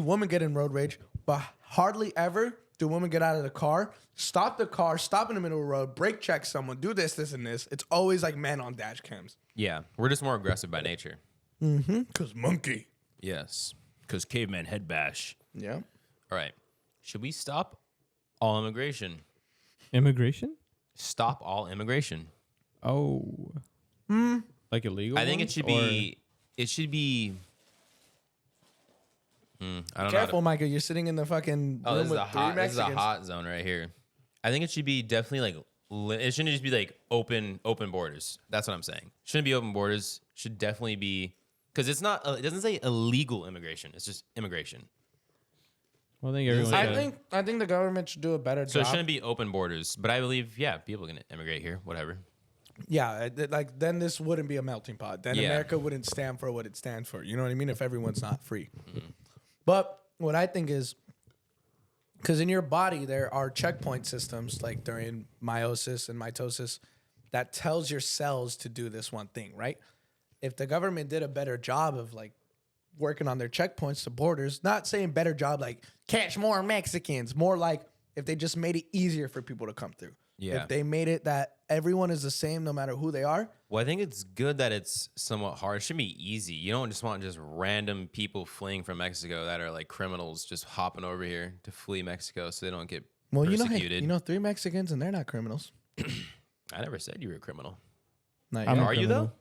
women get in road rage, but hardly ever do women get out of the car, stop in the middle of the road, brake check someone, do this, and this. It's always like men on dash cams. Yeah, we're just more aggressive by nature. Cause monkey. Yes, because caveman head bash. Yeah. All right, should we stop all immigration? Immigration? Stop all immigration. Oh. Like illegal? I think it ones, should or- be. It should be. I don't know. Careful, Micah. You're sitting in the fucking Oh, room this is with a three hot. This is a Mexicans. hot zone right here. I think it should be definitely like. It shouldn't just be like open borders. That's what I'm saying. Shouldn't be open borders. Should definitely be because it's not. It doesn't say illegal immigration. It's just immigration. Well, I think everyone. I think the government should do a better So it job. shouldn't be open borders. But I believe, yeah, people can immigrate here. Whatever. Yeah, like then this wouldn't be a melting pot. Then Yeah. America wouldn't stand for what it stands for. You know what I mean? If everyone's not free. But what I think is, because in your body there are checkpoint systems like during meiosis and mitosis that tells your cells to do this one thing, right? If the government did a better job of like working on their checkpoints to borders, not saying better job like catch more Mexicans, more like if they just made it easier for people to come through. Yeah. If they made it that everyone is the same no matter who they are. Well, I think it's good that it's somewhat hard. It should be easy. You don't just want just random people fleeing from Mexico that are like criminals just hopping over here to flee Mexico so they don't get Well, persecuted. you know 3 Mexicans and they're not criminals. I never said you were a criminal. Not I'm yet. a Are you though?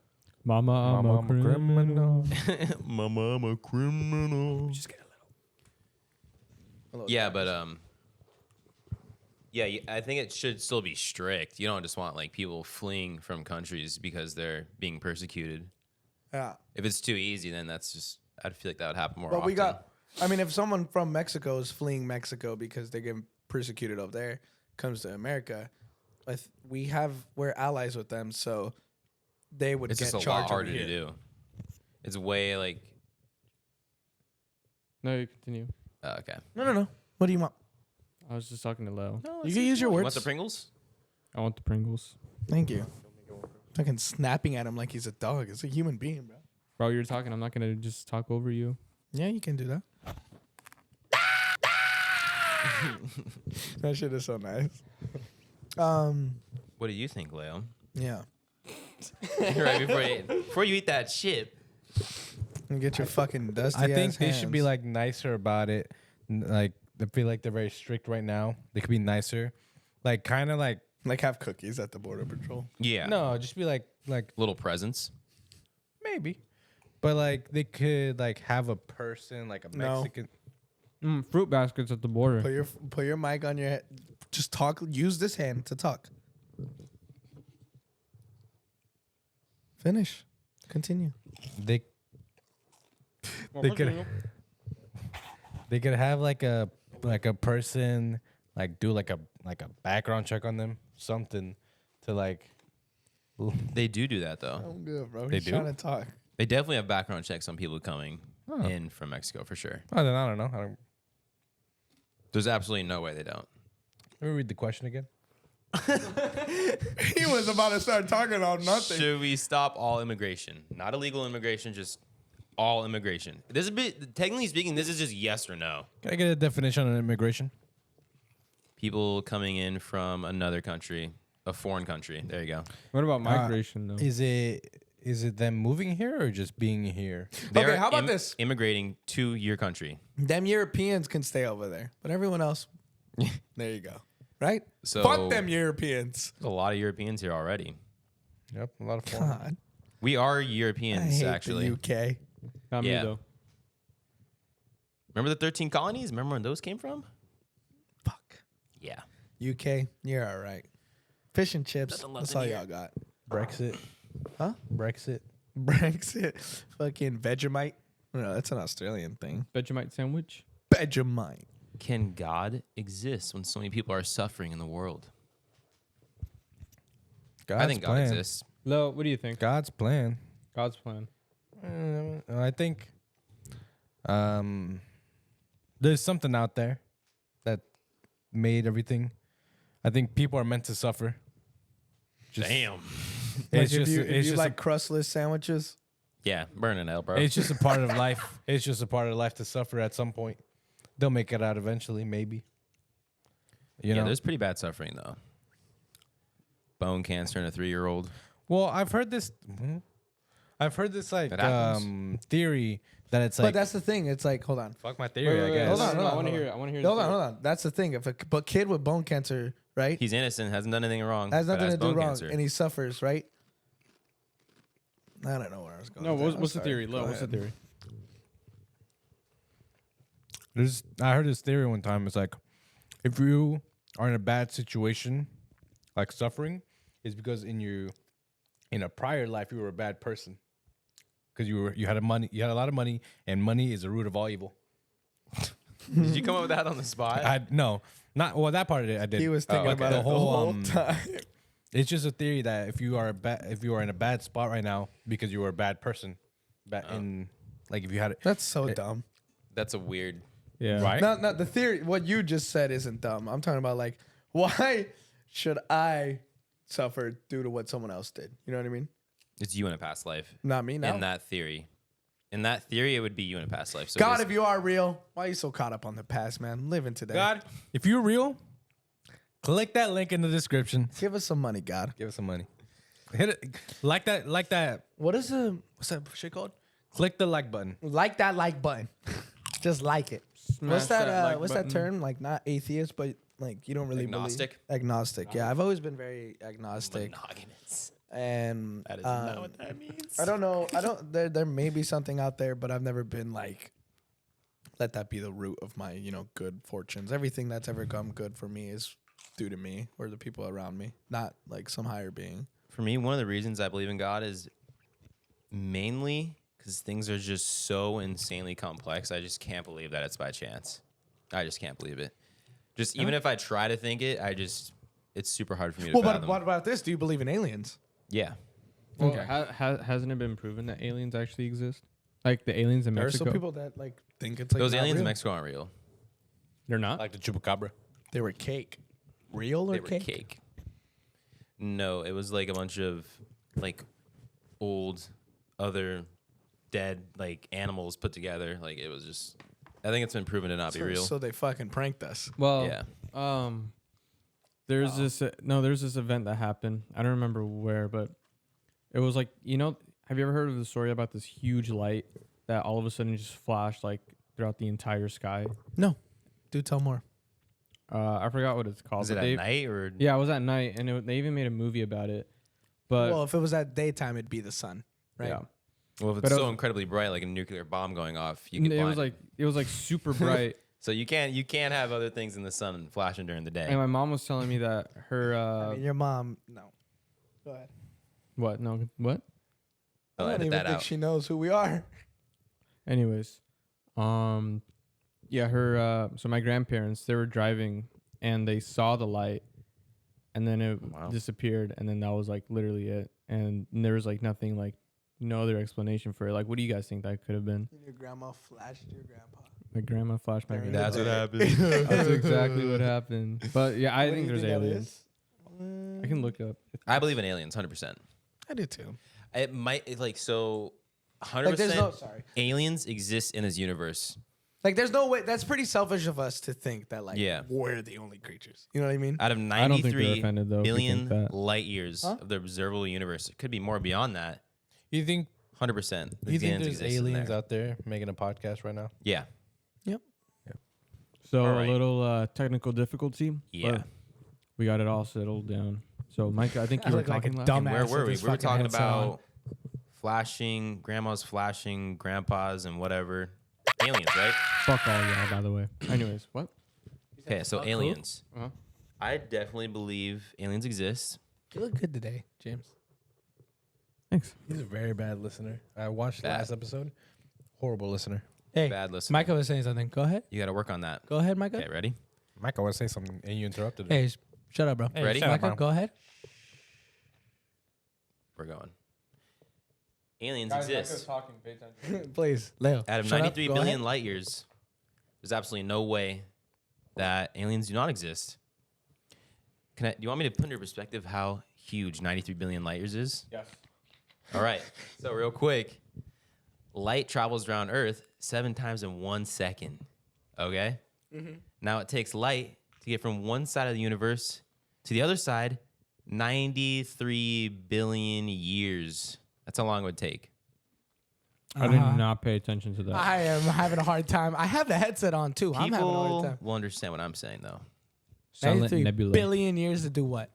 Mama, I'm Mama, a I'm a criminal. Mama, I'm a criminal. Just get a little. Yeah, but yeah, I think it should still be strict. You don't just want like people fleeing from countries because they're being persecuted. Yeah. If it's too easy, then that's just. I'd feel like that would happen more But often. we got. I mean, if someone from Mexico is fleeing Mexico because they're getting persecuted over there, comes to America, we're allies with them, so they would It's get just a charged lot harder over to here. do. It's way like. No, you continue. Okay. No. What do you want? I was just talking to Leo. You can use your You words. want the Pringles? I want the Pringles. Thank you. Fucking snapping at him like he's a dog. It's a human being, bro. Bro, you're talking. I'm not gonna just talk over you. Yeah, you can do that. That shit is so nice. What do you think, Leo? Yeah. Right before you eat that shit. And get your fucking dusty I think ass they should be hands. like nicer about it. Like I feel like they're very strict right now. They could be nicer. Like kind of like have cookies at the border patrol. Yeah. no, just be like Little presents. maybe. But like they could like have a person like a No. Mexican. Fruit baskets at the border. Put your mic on your head. Just talk. Use this hand to talk. Finish. Continue. They could They could have like a person like do like a background check on them, something to like. They do that though. I'm good, bro. They He's do? trying to talk. They definitely have background checks on people coming in from Mexico for sure. Oh, then I don't know. There's absolutely no way they don't. Let me read the question again. He was about to start talking on nothing. Should we stop all immigration? Not illegal immigration, just all immigration. This is a bit, technically speaking, this is just yes or no. Can I get a definition on immigration? People coming in from another country, a foreign country. There you go. What about migration though? Is it them moving here or just being here? They Okay, are how about this? Immigrating to your country. Them Europeans can stay over there, but everyone else, there you go. Right? So- Fuck them Europeans. There's a lot of Europeans here already. Yep, a lot of foreign. God, We are I Europeans, hate actually. the UK. Not yeah. me though. Remember the 13 colonies? Remember where those came from? Fuck. Yeah. UK, you're all right. Fish and chips. Nothing left That's in all here. y'all got. Brexit. Huh? Brexit. Brexit. Fucking Vegemite. No, that's an Australian thing. Vegemite sandwich. Vegemite. Can God exist when so many people are suffering in the world? God's I think God plan. exists. Lo, what do you think? God's plan. God's plan. I think there's something out there that made everything. I think people are meant to suffer. Damn. It's Like, just if you like crustless sandwiches, Yeah, burn an L, bro. it's just a part of life. It's just a part of life to suffer at some point. They'll make it out eventually, maybe. You yeah, know. there's pretty bad suffering though. Bone cancer in a 3-year-old. Well, I've heard this. Like That happens. theory that it's but like that's the thing. It's like, hold on. fuck my theory. I guess. hold on, I want hold to on. hear it. I want to hear Hold this on, theory. hold on. That's the thing. If a kid with bone cancer, right, He's innocent, hasn't done anything wrong. has but nothing to do bone wrong, cancer. and he suffers, right? I don't know where I was going. No, with that. what's I'm the sorry. theory? Lo, Go what's the ahead. theory? I heard this theory one time. It's like if you are in a bad situation, like suffering, is because in a prior life you were a bad person because you had a lot of money, and money is the root of all evil. Did you come up with that on the spot? That part of it I did. He was thinking okay. about The it the whole, whole um, time. It's just a theory that if you are in a bad spot right now because you were a bad person, if you had it, That's so dumb. That's a weird. Yeah. right? Not the theory. What you just said isn't dumb. I'm talking about like, why should I suffer due to what someone else did? You know what I mean? It's you in a past life. Not me. No. In that theory. In that theory, it would be you in a past life. So God, this- if you are real, why are you so caught up on the past, man? I'm living today. God, if you're real, click that link in the description. give us some money, God. Give us some money. Hit it like that. What's that shit called? Click the like button. Like that like button. Just like it. What's Smash that? like What's button. that term? Like not atheist, but like you don't really Agnostic? believe. Agnostic. Yeah, I've always been very agnostic, monogamous. and That is not what that means. I don't know. I don't. There may be something out there, but I've never been like, let that be the root of my good fortunes. Everything that's ever come good for me is due to me or the people around me, not like some higher being. For me, one of the reasons I believe in God is mainly because things are just so insanely complex. I just can't believe that it's by chance. I just can't believe it. Just even if I try to think it, it's super hard for me to Well, but fathom. what about this? Do you believe in aliens? Yeah. Well, Okay. hasn't it been proven that aliens actually exist? Like the aliens in There are Mexico. some people that like think it's like Those not aliens in real. Mexico aren't real. They're not. Like the chupacabra. They were cake. Real or They were cake? cake. No, it was like a bunch of like old other dead like animals put together. Like it was just I think it's been proven to not be real. So they fucking pranked us. Well, Yeah. there's there's this event that happened. I don't remember where, but it was like, have you ever heard of the story about this huge light that all of a sudden just flashed like throughout the entire sky? No. Do tell more. I forgot what it's called. Was it but at they- night or Yeah, it was at night, and they even made a movie about it. But Well, if it was at daytime, it'd be the sun, right? yeah, well if But it's it so was- incredibly bright like a nuclear bomb going off, you can it was like super bright. so you can't have other things in the sun flashing during the day. And my mom was telling me that her I mean, your mom. No. Go ahead. what? No, what? I'll I don't edit even that think out. she knows who we are. Anyways, Yeah, her. So my grandparents, they were driving and they saw the light, and then it Wow. disappeared, and then that was like literally it. And there was like nothing, like no other explanation for it. Like, what do you guys think that could have been? Your grandma flashed your grandpa. My grandma flashed my During grandpa. the That's day. what happened. That's exactly what happened. But yeah, I What do think you there's that aliens. is? I can look up. I believe in aliens, 100%. I do too. It might so 100%. Like there's no sorry. Aliens exist in this universe. Like there's no way. That's pretty selfish of us to think that like Yeah. we're the only creatures. You know what I mean? Out of I don't think they're 93 offended, though, if you think billion that. light years Huh? of the observable universe, it could be more beyond that. You think 100%. you think there's exist in aliens there. out there making a podcast right now? Yeah. So All a right. little technical difficulty. Yeah. but we got it all settled down. So Mike, I think I you were look like a talking last. dumb- Where Dumbass were with we? his We were fucking talking headset on. about flashing, grandma's flashing, grandpas, and whatever. Aliens, right? Fuck all y'all, by the way. Anyways, what? Okay, so aliens. Uh-huh. I definitely believe aliens exist. You look good today, James. Thanks. He's a very bad listener. I watched the Bad. last episode. Horrible listener. Hey, Bad listen. Micah was saying something. Go ahead. You got to work on that. Go ahead, Micah. Okay, ready? Mike, I want to say something, and you interrupted him. Hey, shut up, bro. Hey, Ready? shut up, Micah, bro. go ahead. We're going. Aliens exist. talking. Pay attention. Please, Leo. Out of shut up, 93 go billion ahead. light years, there's absolutely no way that aliens do not exist. Do you want me to put into perspective how huge 93 billion light years is? Yes. All right. So real quick, light travels around Earth 7 times in 1 second. Okay. Now it takes light to get from one side of the universe to the other side 93 billion years. That's how long it would take. I did not pay attention to that. I am having a hard time. I have the headset on too. I'm having a hard People time. will understand what I'm saying though. Silent 93 Nebula. billion years to do what?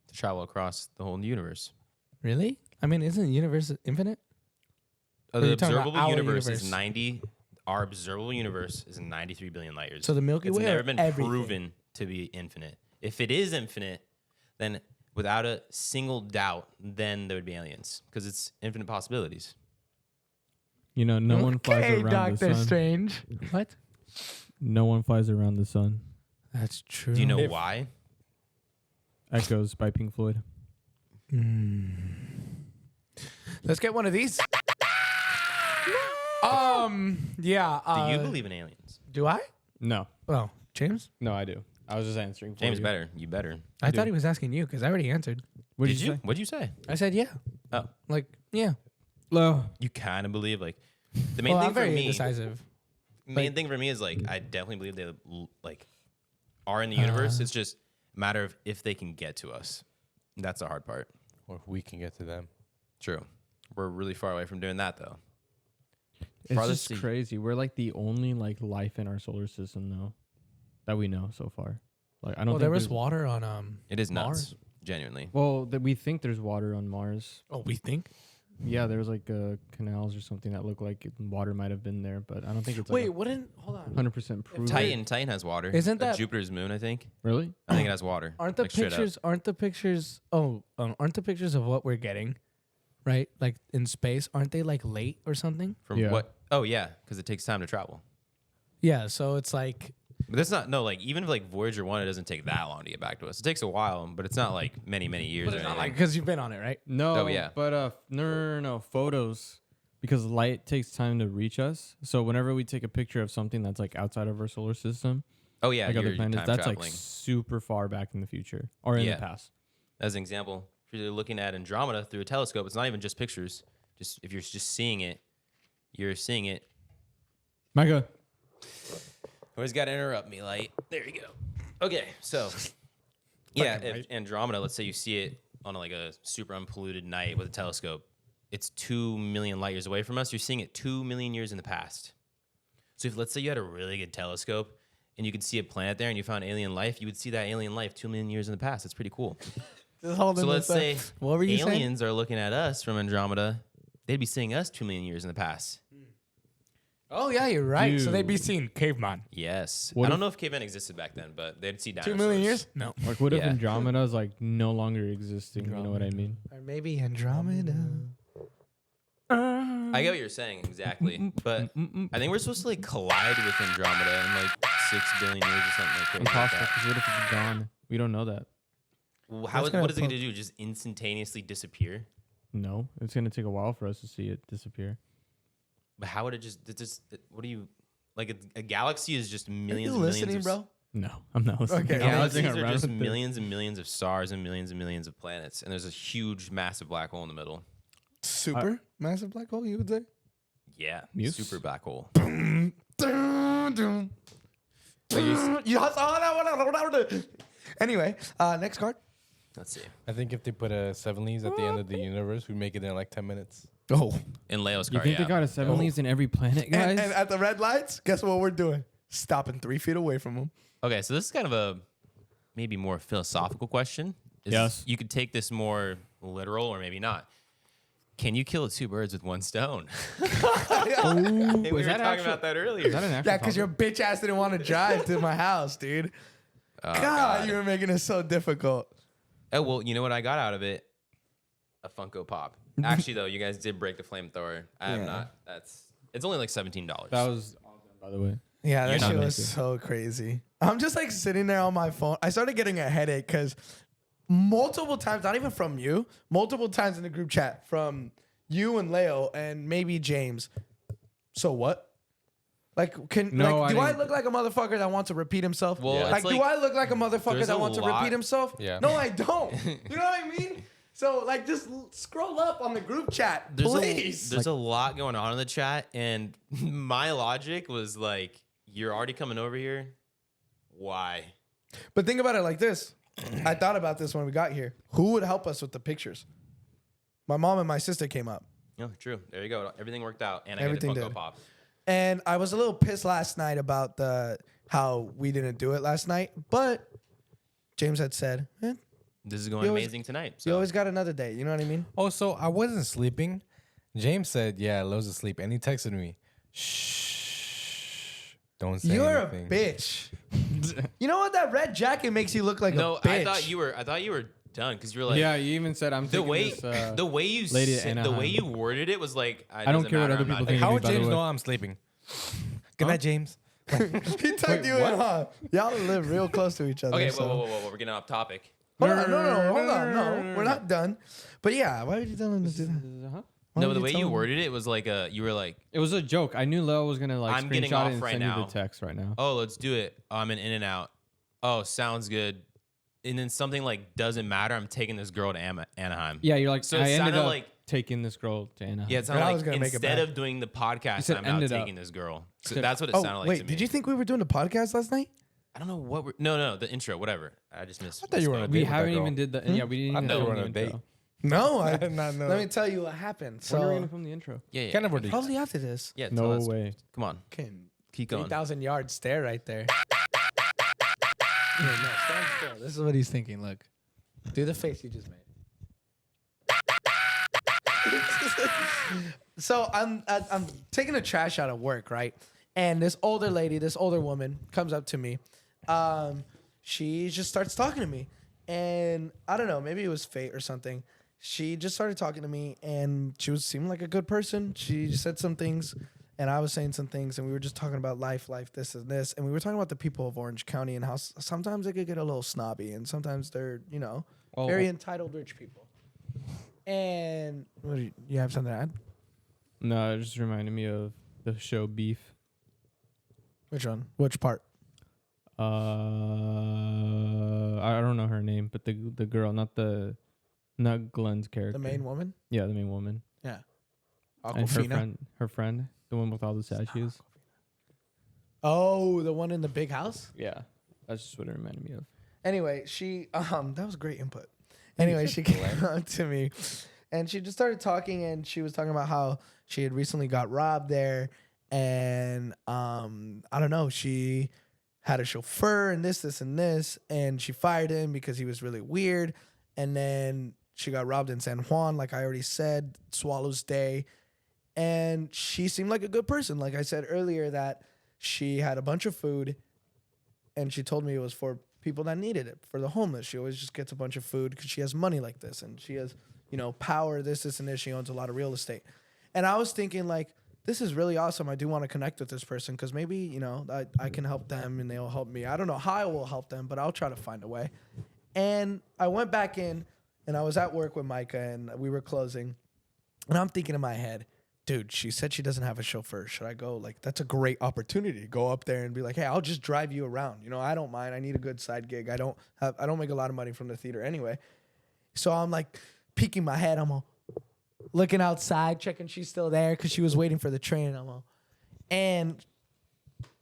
To travel across the whole universe. Really? I mean, isn't the universe infinite? Oh, Or the you're talking about observable our universe, universe? is 90. Our observable universe is 93 billion light years. So the Milky it's Way never or been everything? proven to be infinite. If it is infinite, then without a single doubt, then there would be aliens because it's infinite possibilities. You know, no one flies Okay, around the Doctor sun. Strange. What? No one flies around the sun. That's true. Do you know why? Echoes by Pink Floyd. Let's get one of these. Yeah. Do you believe in aliens? Do I? No, Oh, James? no, I do. I was just answering. For James, you. better. You better. I do. thought he was asking you because I already answered. What Did did you? say? What'd you say? I said yeah. Oh, Like yeah. Low. you kind of believe like the main Well, thing I'm for very me. indecisive. Main thing for me is like I definitely believe they like are in the universe. It's just a matter of if they can get to us. That's the hard part. Or if we can get to them. True. We're really far away from doing that though. It's Farthest just sea. crazy. We're like the only like life in our solar system though that we know so far. Like I don't. Well, think there was there's- water on It is nuts. Mars? Genuinely. Well, we think there's water on Mars. Oh, we think. Yeah, there was like canals or something that looked like water might have been there, but I don't think it's Wait, like wouldn't hold on? 100% proven. Titan has water. Isn't that- Jupiter's moon? I think. Really? I think it has water. Aren't the like, straight up. pictures? Aren't the pictures? Oh, aren't the pictures of what we're getting, right? Like in space, aren't they like late or something? From Yeah. what? Oh yeah, because it takes time to travel. Yeah. So it's like But that's not like even if like Voyager 1, it doesn't take that long to get back to us. It takes a while, but it's not like many years. Or anything. because you've been on it, right? No. Oh, yeah. But no, photos because light takes time to reach us. So whenever we take a picture of something that's like outside of our solar system, Oh yeah, like you're other planets, time that's traveling. like super far back in the future or in Yeah. the past. As an example, if you're looking at Andromeda through a telescope, it's not even just pictures. Just if you're just seeing it, you're seeing it. Micah. Always got to interrupt me, light. There you go. Okay, so yeah, if Andromeda, let's say you see it on like a super unpolluted night with a telescope, it's 2 million light years away from us. You're seeing it 2 million years in the past. So if let's say you had a really good telescope and you could see a planet there and you found alien life, you would see that alien life 2 million years in the past. That's pretty cool. So let's say what were you saying? aliens are looking at us from Andromeda. They'd be seeing us 2 million years in the past. Oh yeah, you're right. So they'd be Dude. seeing caveman. Yes. What I don't if- know if cavemen existed back then, but they'd see 2 dinosaurs. million years? No. Like what if Yeah. Andromeda is like no longer existing? You know what I mean? Or maybe Andromeda. I get what you're saying exactly, but I think we're supposed to like collide with Andromeda in like 6 billion years or something like crazy. Like Impossible. that. Because what if it's gone? We don't know that. Well, That's gonna what is it going put- to do? Just instantaneously disappear? No, it's gonna take a while for us to see it disappear. But how would it just? What do you like? A galaxy is just Are millions you and millions. listening, of, bro? No, I'm not listening. Okay. I'm Galaxies listening are around just with it. millions and millions of stars and millions of planets, and there's a huge, massive black hole in the middle. Super massive black hole, you would say? Yeah, Muse? super black hole. You saw that one? Anyway, next card. Let's see. I think if they put a 7 leaves at the end of the universe, we make it in like 10 minutes. Oh. In Leo's You card, think yeah. they got a 7 leaves in every planet, guys? And at the red lights, guess what we're doing? Stopping 3 feet away from them. Okay, so this is kind of a maybe more philosophical question. Yes. You could take this more literal or maybe not. Can you kill 2 birds with 1 stone? Hey, we were that talking actual- about that earlier. Is that an actual Yeah, because your bitch ass didn't want to drive to my house, dude. Oh, God, you were making it so difficult. Oh, well, you know what I got out of it? A Funko Pop. Actually, though, you guys did break the flamethrower. I have Yeah. not. It's only like $17. That was awesome, by the way. Yeah, that You're not shit was making- so crazy. I'm just like sitting there on my phone. I started getting a headache because multiple times, not even from you, multiple times in the group chat from you and Leo and maybe James. So what? Like, No, do I didn't- look like a motherfucker that wants to repeat himself? Well, Yeah. Like, it's do I look like a motherfucker there's that a wants to lot- repeat himself? Yeah. No, I don't. You know what I mean? So, like, just scroll up on the group chat, please. There's a lot going on in the chat, and my logic was like, you're already coming over here. Why? But think about it like this. I thought about this when we got here. Who would help us with the pictures? My mom and my sister came up. No, true. There you go. Everything worked out, and Everything I get a Funko did. Pop. And I was a little pissed last night about how we didn't do it last night. But James had said, This is going You always- amazing tonight. you So always got another day. You know what I mean? Also, I wasn't sleeping. James said, yeah, Lo's asleep. And he texted me, shh, don't say You're anything. a bitch. You know what? That red jacket makes you look like no, a bitch. I thought you were done because you were like, Yeah, you even said I'm the taking way this, the way you lady at said, the way Anaheim. you worded it was like, I don't care what other people think. How me, would by the James way. know I'm sleeping? Good night, James. He tucked you in, huh? Y'all live real close to each other. Okay, so. whoa, we're getting off topic. Hold on, no, hold on. No, we're not done. But yeah, why would you tell him to do that? Uh-huh. Why No, would the way tell you him? worded it was like you were like, It was a joke. I knew Leo was gonna like I'm getting screenshot off it and right send you now. the text right now. oh, let's do it. I'm in and out. Oh, sounds good. And then something like doesn't matter. I'm taking this girl to Anaheim. Yeah, you're like. So it I ended sounded up like- taking this girl to Anaheim. Yeah, it sounded I was like gonna make it instead bad. of doing the podcast, said I'm now ended up. taking this girl. So Said- that's what it Oh, sounded like wait, to me. did you think we were doing the podcast last night? I don't know what we're. No, the intro, whatever. I just missed. I thought you were on a misspoke. we date with that haven't girl. even did the. Yeah, we didn't I even thought you film were the on a date. intro. No, I did not know. Let me tell you what happened. When are we So gonna film the intro? Yeah. Kind of already. probably after this. Yeah. No tell us. way. Come on, Can keep going. 3,000-yard stare right there. No, stand still. This is what he's thinking. Look, do the face you just made. So I'm taking the trash out of work, right? And this older lady, this older woman, comes up to me. She just starts talking to me, and I don't know, maybe it was fate or something. She just started talking to me, and she seemed like a good person. She said some things, and I was saying some things, and we were just talking about life, this and this, and we were talking about the people of Orange County and how sometimes they could get a little snobby, and sometimes they're, Oh. very entitled rich people. And what do you have something to add? No, it just reminded me of the show Beef. Which one? Which part? I don't know her name, but the girl, not Glenn's character. The main woman? Yeah, the main woman. Yeah. And her friend, the one with all the statues. Oh, the one in the big house? Yeah, that's just what it reminded me of. Anyway, she that was great input. Anyway, she came up to me and she just started talking, and she was talking about how she had recently got robbed there, and I don't know, she had a chauffeur and this and this, and she fired him because he was really weird. And then she got robbed in San Juan, like I already said, Swallows Day. And she seemed like a good person. Like I said earlier, that she had a bunch of food, and she told me it was for people that needed it, for the homeless. She always just gets a bunch of food because she has money like this, and she has, power, this and this. She owns a lot of real estate. And I was thinking like, this is really awesome. I do want to connect with this person because maybe, you know, I can help them and they'll help me. I don't know how I will help them, but I'll try to find a way. And I went back in and I was at work with Micah and we were closing. And I'm thinking in my head, dude, she said she doesn't have a chauffeur. Should I go? Like, that's a great opportunity to go up there and be like, hey, I'll just drive you around. You know, I don't mind. I need a good side gig. I don't make a lot of money from the theater anyway. So I'm like peeking my head. I'm all looking outside, checking she's still there because she was waiting for the train. And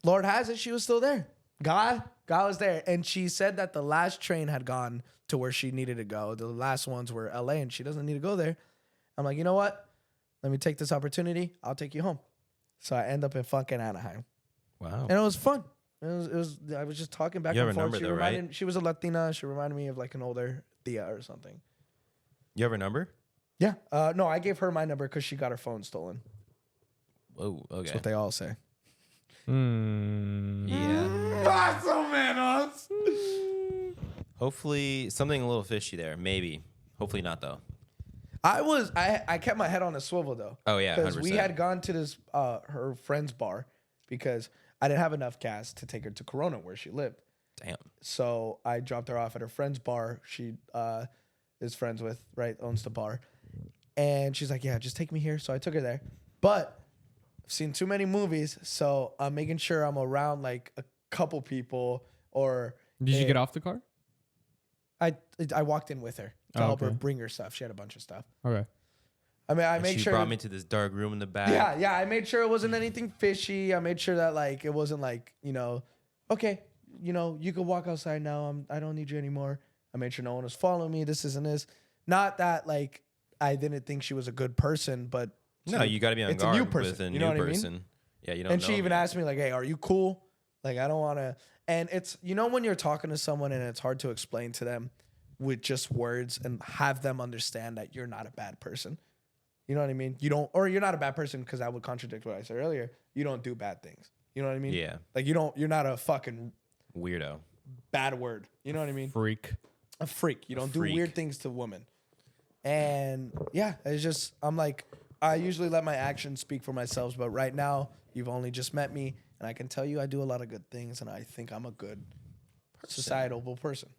Lord has it, she was still there. God was there. And she said that the last train had gone to where she needed to go. The last ones were LA and she doesn't need to go there. I'm like, you know what? Let me take this opportunity. I'll take you home. So I end up in fucking Anaheim. Wow. And it was fun. It was I was just talking back You have and her forth. number though, right? She was a Latina. She reminded me of like an older Thea or something. You have her number? Yeah. No, I gave her my number because she got her phone stolen. Whoa. Okay. That's what they all say. Yeah. Oh, Hopefully something a little fishy there. Maybe. Hopefully not though. I kept my head on a swivel though. Oh yeah. Because we 100%. had gone to this her friend's bar because I didn't have enough gas to take her to Corona where she lived. Damn. So I dropped her off at her friend's bar. She is friends with, right, owns the bar. And she's like, yeah, just take me here. So I took her there. But I've seen too many movies, so I'm making sure I'm around like a couple people or Did you get off the car? I walked in with her to Oh, help her okay. bring her stuff. She had a bunch of stuff. Okay. I mean, I And made she sure brought me to this dark room in the back. Yeah, I made sure it wasn't anything fishy. I made sure that like it wasn't like, you know, okay, you know, you can walk outside now. I don't need you anymore. I made sure no one was following me. This isn't this. Not that like I didn't think she was a good person, but No, you got to be on it's a guard new person, with a you know new what I mean? person. Yeah, you don't. and know she them even yet. asked me like, "Hey, are you cool?" Like I don't want to. And it's, you know, when you're talking to someone and it's hard to explain to them with just words and have them understand that you're not a bad person. You know what I mean? You don't, or you're not a bad person because that would contradict what I said earlier. You don't do bad things. You know what I mean? Yeah. Like you're not a fucking Weirdo. bad word. You know what I mean? Freak. A freak. You don't do freak. weird things to women. And yeah, it's just, I'm like, I usually let my actions speak for myself, but right now you've only just met me and I can tell you I do a lot of good things and I think I'm a good societal person.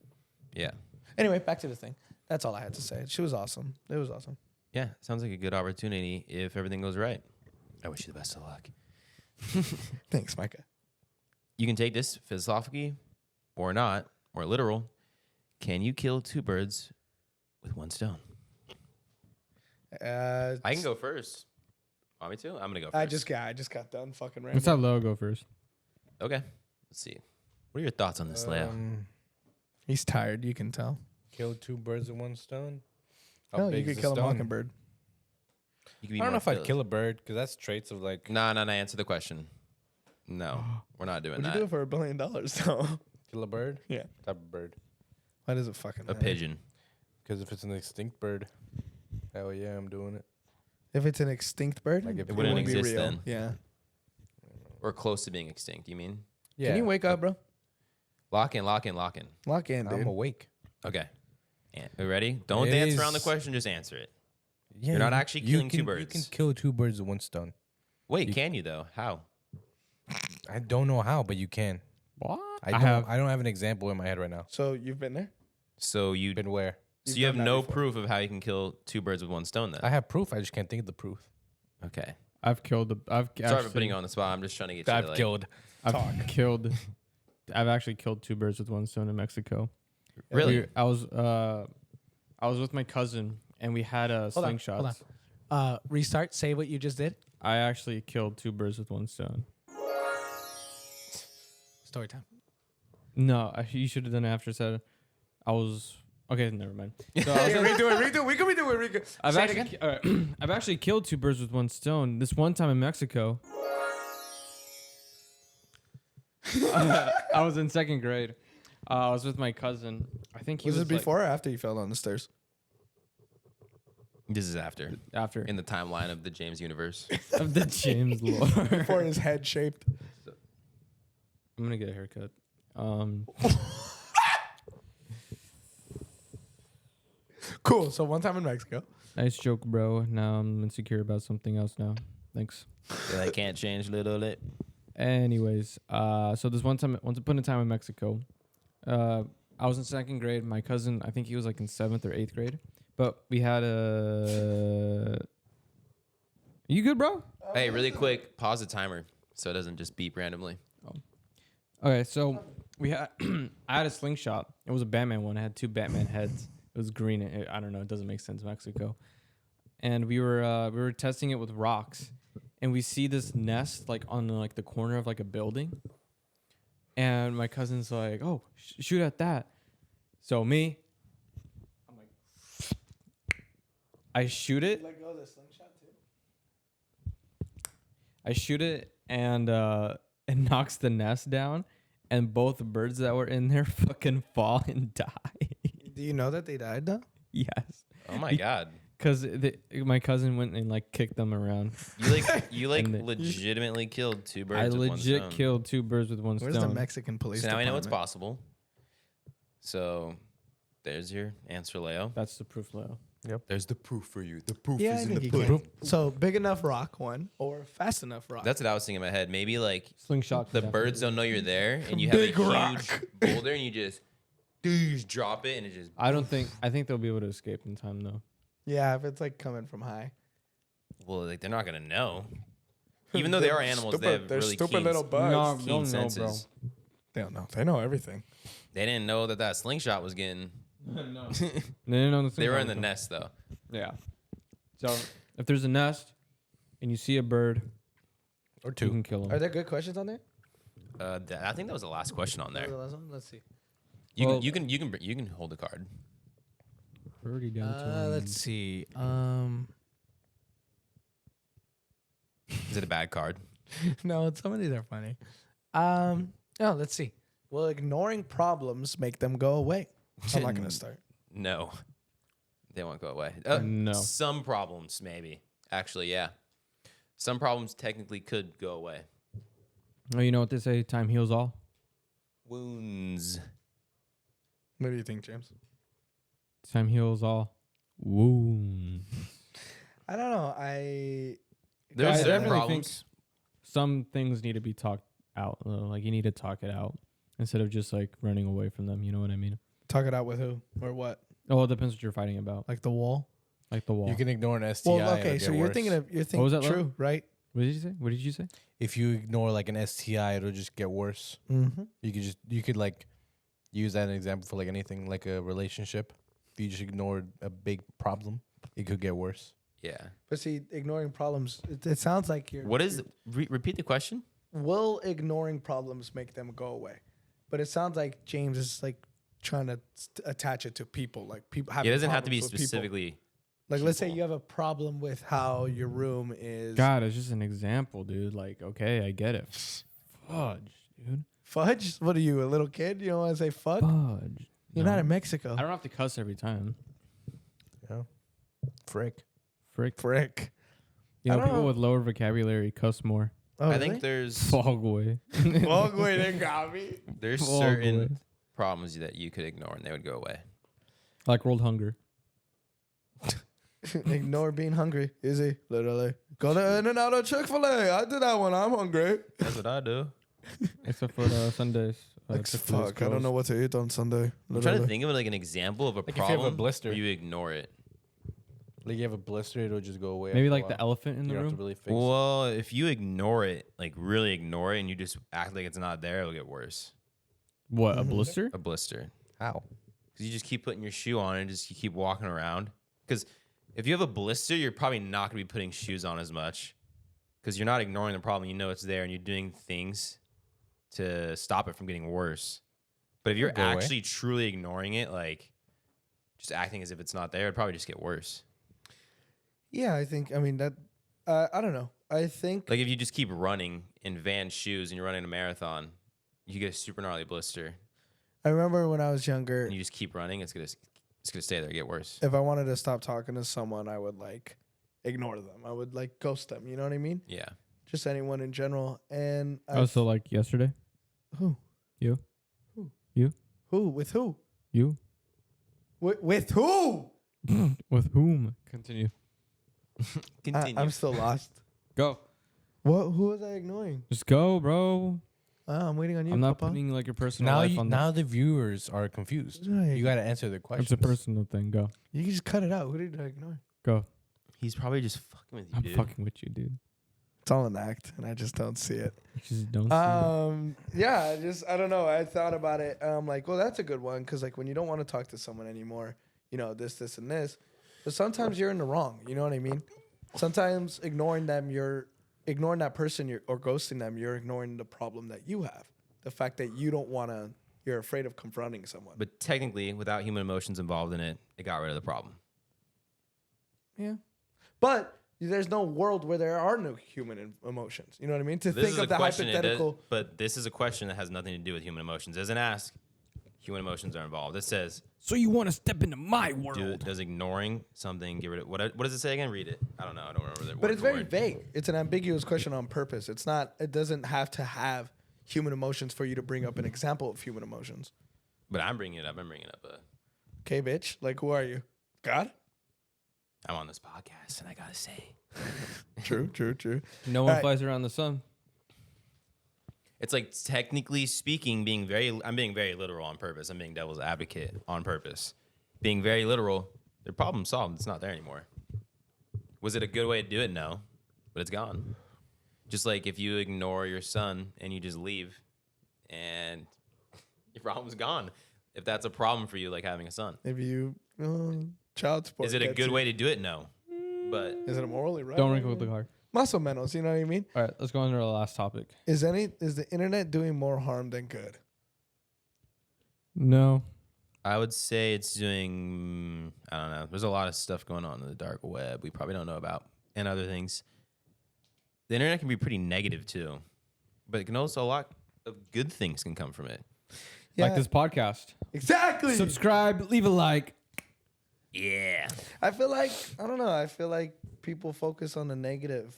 Yeah. Anyway, back to the thing. That's all I had to say. She was awesome. It was awesome. Yeah. Sounds like a good opportunity if everything goes right. I wish you the best of luck. Thanks, Micah. You can take this philosophically or not, or literal. Can you kill two birds with one stone? I can go first. Want me to? I'm gonna go first. I just got done fucking random. Let's have Leo go first. Okay. Let's see. What are your thoughts on this, Leo? He's tired. You can tell. Kill two birds with one stone. How No, you big could is the kill a stone? mockingbird. You can be I don't know more if I'd phil- kill a bird because that's traits of like No. Answer the question. No, we're not doing What'd that. you do it for $1 billion though? kill a bird. Yeah. Type of bird. Why does it fucking A matter? pigeon. Because if it's an extinct bird, hell yeah, I'm doing it. If it's an extinct bird, Like if It wouldn't be exist real. then. Yeah. Or close to being extinct. You mean? Yeah. Can you wake up, bro? Lock in. Lock in, dude. I'm awake. Okay. You ready? Don't It dance around the is- question. Just answer it. Yeah, You're not you- actually you killing two can- birds. You can kill two birds with one stone. Wait, can you though? How? I don't know how, but you can. What? I don't have an example in my head right now. So you've been there? So you Been where? You've you have done that no before. proof of how you can kill two birds with one stone then? I have proof. I just can't think of the proof. Okay. I've killed. I've Sorry for actually- putting you on the spot. I'm just trying to get you I've to, like, killed. I've killed. I've actually killed two birds with one stone in Mexico. Really? I was with my cousin and we had Hold on, slingshots. hold on. Restart. Say what you just did. I actually killed two birds with one stone. Story time. No, you should have done it after said. I was okay. Never mind. So I was redo it. We can redo it. I've Say it actually, I've actually killed two birds with one stone. This one time in Mexico, I was in second grade. I was with my cousin. I think he Was was this before or after you fell down the stairs? This is after. after In the timeline of the James universe. of the James lore. Before his head shaped. I'm gonna get a haircut. Cool. So one time in Mexico. Nice joke, bro. Now I'm insecure about something else now. Thanks. I can't change little it. Anyways, so this once upon a time in Mexico, I was in second grade. My cousin, I think he was like in 7th or 8th grade, but we had a. You good, bro? Hey, really quick, pause the timer so it doesn't just beep randomly. Okay, so we had I had a slingshot. It was a Batman one. It had 2 Batman heads. It was green. I don't know. It doesn't make sense, Mexico. And we were testing it with rocks, and we see this nest like on like the corner of like a building. And my cousin's like, "Oh, shoot at that." So I'm like, I shoot it. Let go of the slingshot too. I shoot it, and it knocks the nest down, and both birds that were in there fucking fall and die. Do you know that they died though? Yes, Oh my god. because my cousin went and like kicked them around. You like And the- legitimately killed 2 birds I with one legit stone. killed 2 birds with one Where's stone. the Mexican police? So now we know it's department? possible. So there's your answer, Leo. That's the proof, Leo. There's the proof for you. The proof Yeah, I think you can. So big enough rock one or fast enough rock. That's what I was thinking in my head. Maybe like Slingshot. the could birds definitely- don't know you're there, and you have Big a rock. huge boulder, and you just drop it, and it just. I think they'll be able to escape in time though. Yeah, if it's like coming from high. Well, like they're not gonna know. Even though they are animals, they have they're really stupid keen, little bugs. No, keen no, bro. senses. They don't know. They know everything. They didn't know that slingshot was getting. No, no, They were in the nest though. Yeah. So if there's a nest and you see a bird, Or you 2. can kill them. Are there good questions on there? I think that was the last question on there. Let's see. You can hold the card. Birdie down to Let's see. Is it a bad card? No, some of these are funny. Let's see. Will ignoring problems make them go away? I'm not gonna start. No, they won't go away. No. Some problems maybe. Actually, yeah. Some problems technically could go away. Oh, you know what they say? Time heals all. Wounds. What do you think, James? Time heals all. Wound. I don't know. There's I certain definitely problems. Some things need to be talked out. Like you need to talk it out instead of just like running away from them. You know what I mean? Talk it out with who or what? Oh, it depends what you're fighting about. Like the wall. Like the wall. You can ignore an STI. Well, and okay. it'll So get you're worse. thinking was that, Lo? true, right? What did you say? What did you say? If you ignore like an STI, it'll just get worse. Mm-hmm. You could like use that as an example for like anything like a relationship. If you just ignore a big problem, it could get worse. Yeah. But see, ignoring problems. It sounds like you're. What is? Repeat the question. Will ignoring problems make them go away? But it sounds like James is like trying to attach it to people, like people. It having doesn't have to be problems with people. specifically. Like, let's say people. you have a problem with how your room is. God, it's just an example, dude. Like, okay, I get it. Fudge, dude. Fudge? What are you, a little kid? You don't want to say fuck? Fudge. You're No. not in Mexico. I don't have to cuss every time. Yeah. Frick. Frick. Frick. You I know, don't people know. with lower vocabulary cuss more. Oh, I think there's Fogway. Oh, wait, they got me. there's Fogway. certain problems that you could ignore and they would go away. Like world hunger. Ignore being hungry. Easy, literally. Go to In-N-Out or Chick-fil-A. I did that one. I'm hungry. That's what I do. Except for Sundays. Chick-fil-A's Fuck, I don't closed. know what to eat on Sunday. I'm trying to think of like an example of a if you have problem a blister. where you ignore it. Like you have a blister, it'll just go away. Maybe after a like the while. elephant in You the don't have room. to really fix it. Well, if you ignore it, like really ignore it, and you just act like it's not there, it'll get worse. What, a Mhm. blister? A blister. How? Because you just keep putting your shoe on and just you keep walking around. Because if you have a blister, you're probably not going to be putting shoes on as much. Because you're not ignoring the problem. You know it's there and you're doing things to stop it from getting worse. But if you're Go away. actually truly ignoring it, like just acting as if it's not there, it'd probably just get worse. Yeah, I think, I mean, that, I don't know. I think, Like if you just keep running in Vans shoes and you're running a marathon, you get a super gnarly blister. I remember when I was younger, And you just keep running, it's gonna stay there and get worse. if I wanted to stop talking to someone, I would like ignore them. I would like ghost them. You know what I mean? Yeah. Just anyone in general. And Oh, so like yesterday? who? You? Who? You? Who? With who? You? With who? With whom? Continue. Continue. I'm still lost. Go. What? Who was I ignoring? Just go, bro. I'm waiting on you. I'm not Papa. putting like your personal Now, life on now the viewers are confused. Right. You got to answer their questions. It's a personal thing. Go. You can just cut it out. Who did I ignore? Go. He's probably just fucking with you, I'm dude. fucking with you, dude. It's all an act, and I just don't see it. Just don't. See Yeah, I don't know. I thought about it. And I'm like, well, that's a good one because like when you don't want to talk to someone anymore, you know, this, and this. But sometimes you're in the wrong. You know what I mean? Sometimes ignoring them, you're ignoring that person, or ghosting them. You're ignoring the problem that you have. The fact that you don't want to. You're afraid of confronting someone. But technically, without human emotions involved in it, it got rid of the problem. Yeah. But there's no world where there are no human emotions. You know what I mean? To think of the hypothetical. But this is a question that has nothing to do with human emotions. It doesn't ask human emotions are involved. It says, So you want to step into my world? does ignoring something get rid of what does it say again? Read it. I don't know. I don't remember that. But it's very vague. It's an ambiguous question on purpose. It's not. It doesn't have to have human emotions for you to bring up an example of human emotions. But I'm bringing it up. I'm bringing up Okay, bitch. Like, who are you? God? I'm on this podcast and I gotta say, True. No one Alright. flies around the sun. it's like technically speaking, I'm being very literal on purpose. I'm being devil's advocate on purpose. Being very literal, the problem solved. It's not there anymore. Was it a good way to do it? No, but it's gone. Just like if you ignore your son and you just leave, and your problem's gone. If that's a problem for you, like having a son, If you child support. is it a gets good you. way to do it? No, but Is it a morally right? Don't way? wrinkle with the card. Muscle menos. You know what I mean? All right, let's go on to our last topic. Is the internet doing more harm than good? No. I would say it's doing, I don't know. There's a lot of stuff going on in the dark web we probably don't know about and other things. The internet can be pretty negative too, but it can also, a lot of good things can come from it. Like this podcast. Exactly. Subscribe, leave a like. Yeah. I feel like I don't know. I feel like people focus on the negative,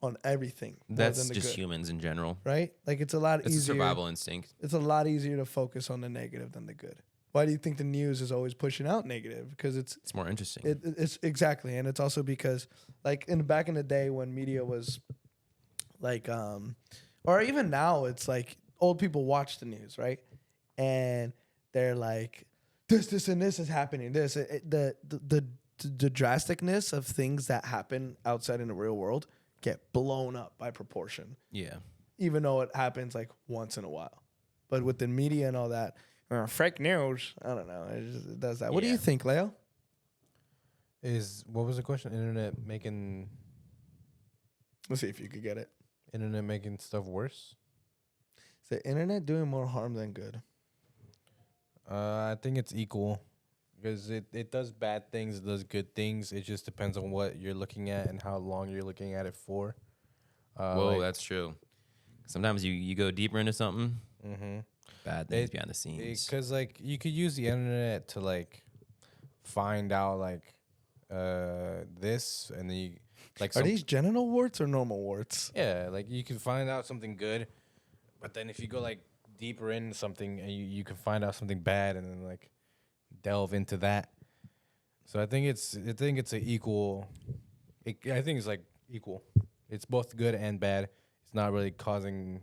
on everything. more That's than the just good, humans in general. right? Like it's a lot It's a easier. survival instinct. It's a lot easier to focus on the negative than the good. Why do you think the news is always pushing out negative? Because it's It's more interesting. it's exactly, and it's also because like back in the day when media was like or even now it's like old people watch the news, right? And they're like this and this is happening. The drasticness of things that happen outside in the real world get blown up by proportion, Yeah. even though it happens like once in a while. But with the media and all that, fake news, I don't know. It does that. What do you Yeah. think, Leo? What was the question? Internet making Let's see if you could get it. stuff worse? Is the internet doing more harm than good? I think it's equal because it does bad things, it does good things. It just depends on what you're looking at and how long you're looking at it for. Whoa, that's true. Sometimes you go deeper into something, bad things behind the scenes. Because like you could use the internet to like find out like this, and then you like Are these genital warts or normal warts? yeah, like you can find out something good, but then if you go like deeper into something and you can find out something bad and then like delve into that. So I think it's a equal. I think it's like equal. It's both good and bad. It's not really causing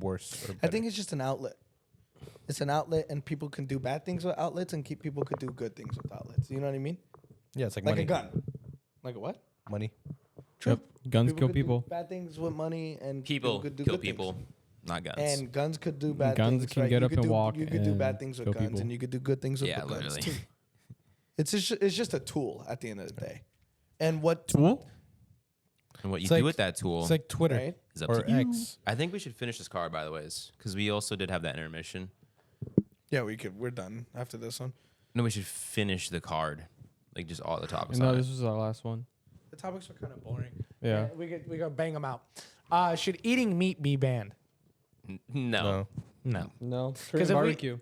worse. Or I better. think it's just an outlet. It's an outlet, and people can do bad things with outlets, and people could do good things with outlets. You know what I mean? yeah, it's like Like money. a gun. Like a what? Money. True. Guns kill could do people. bad things with money, and People could do kill good things. people, not guns. And guns could do bad Guns things. can right? get You up could and do, walk You could do bad and things with kill guns, people. and you could do good things with Yeah, the guns literally. too. It's just a tool at the end of the day. And what Tool? and what you It's do like- with that tool It's like Twitter right? is up or to you. X. I think we should finish this card, by the way, because we also did have that intermission. Yeah, we could. We're done after this one. No, we should finish the card, like just all the topics. No, on this it. was our last one. The topics are kind of boring. Yeah. We could bang them out. Should eating meat be banned? No. No. No. if Korean we- barbecue.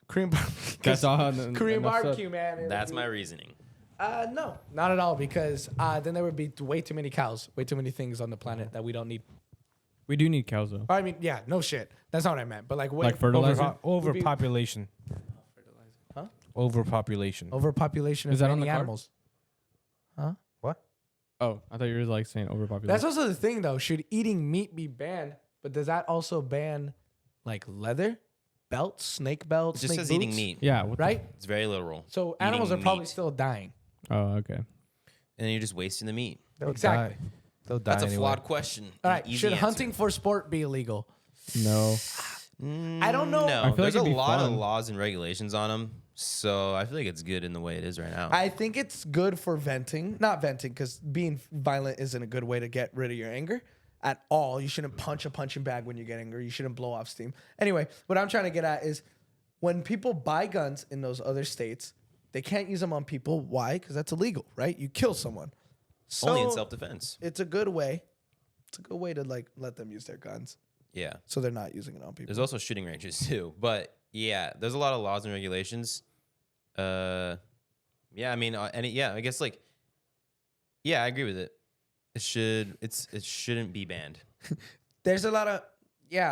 Korean That's all. Korean barbecue, man. That's my reasoning. No, not at all. Because then there would be way too many cows, way too many things on the planet that we don't need. We do need cows though. I mean, yeah, no shit. That's not what I meant. But like, Like fertilizer? would be- Overpopulation. Overpopulation. Overpopulation Is of that on many the card? animals. What? Oh, I thought you were like saying overpopulation. That's also the thing, though. Should eating meat be banned? But does that also ban like leather, belts, snake belts? It just snake says eating boots? meat. yeah. What the- Right? It's very literal. So Eating animals are probably meat. still dying. Oh, okay. And then you're just wasting the meat. Exactly. Die. They'll die That's a anyway. flawed question. All An right. easy Should answer. hunting for sport be illegal? No. I don't know. No, I feel like there's it'd a be lot fun. of laws and regulations on them, so I feel like it's good in the way it is right now. I think it's good for venting, not venting, because being violent isn't a good way to get rid of your anger at all. You shouldn't punch a punching bag when you get angry. You shouldn't blow off steam. Anyway, what I'm trying to get at is when people buy guns in those other states, they can't use them on people. Why? Because that's illegal, right? You kill someone. So Only in self-defense. it's a good way. It's a good way to like let them use their guns, Yeah. so they're not using it on people. There's also shooting ranges too, but yeah, there's a lot of laws and regulations. Yeah, I mean, I guess like, yeah, I agree with it. It shouldn't be banned. There's a lot of Well,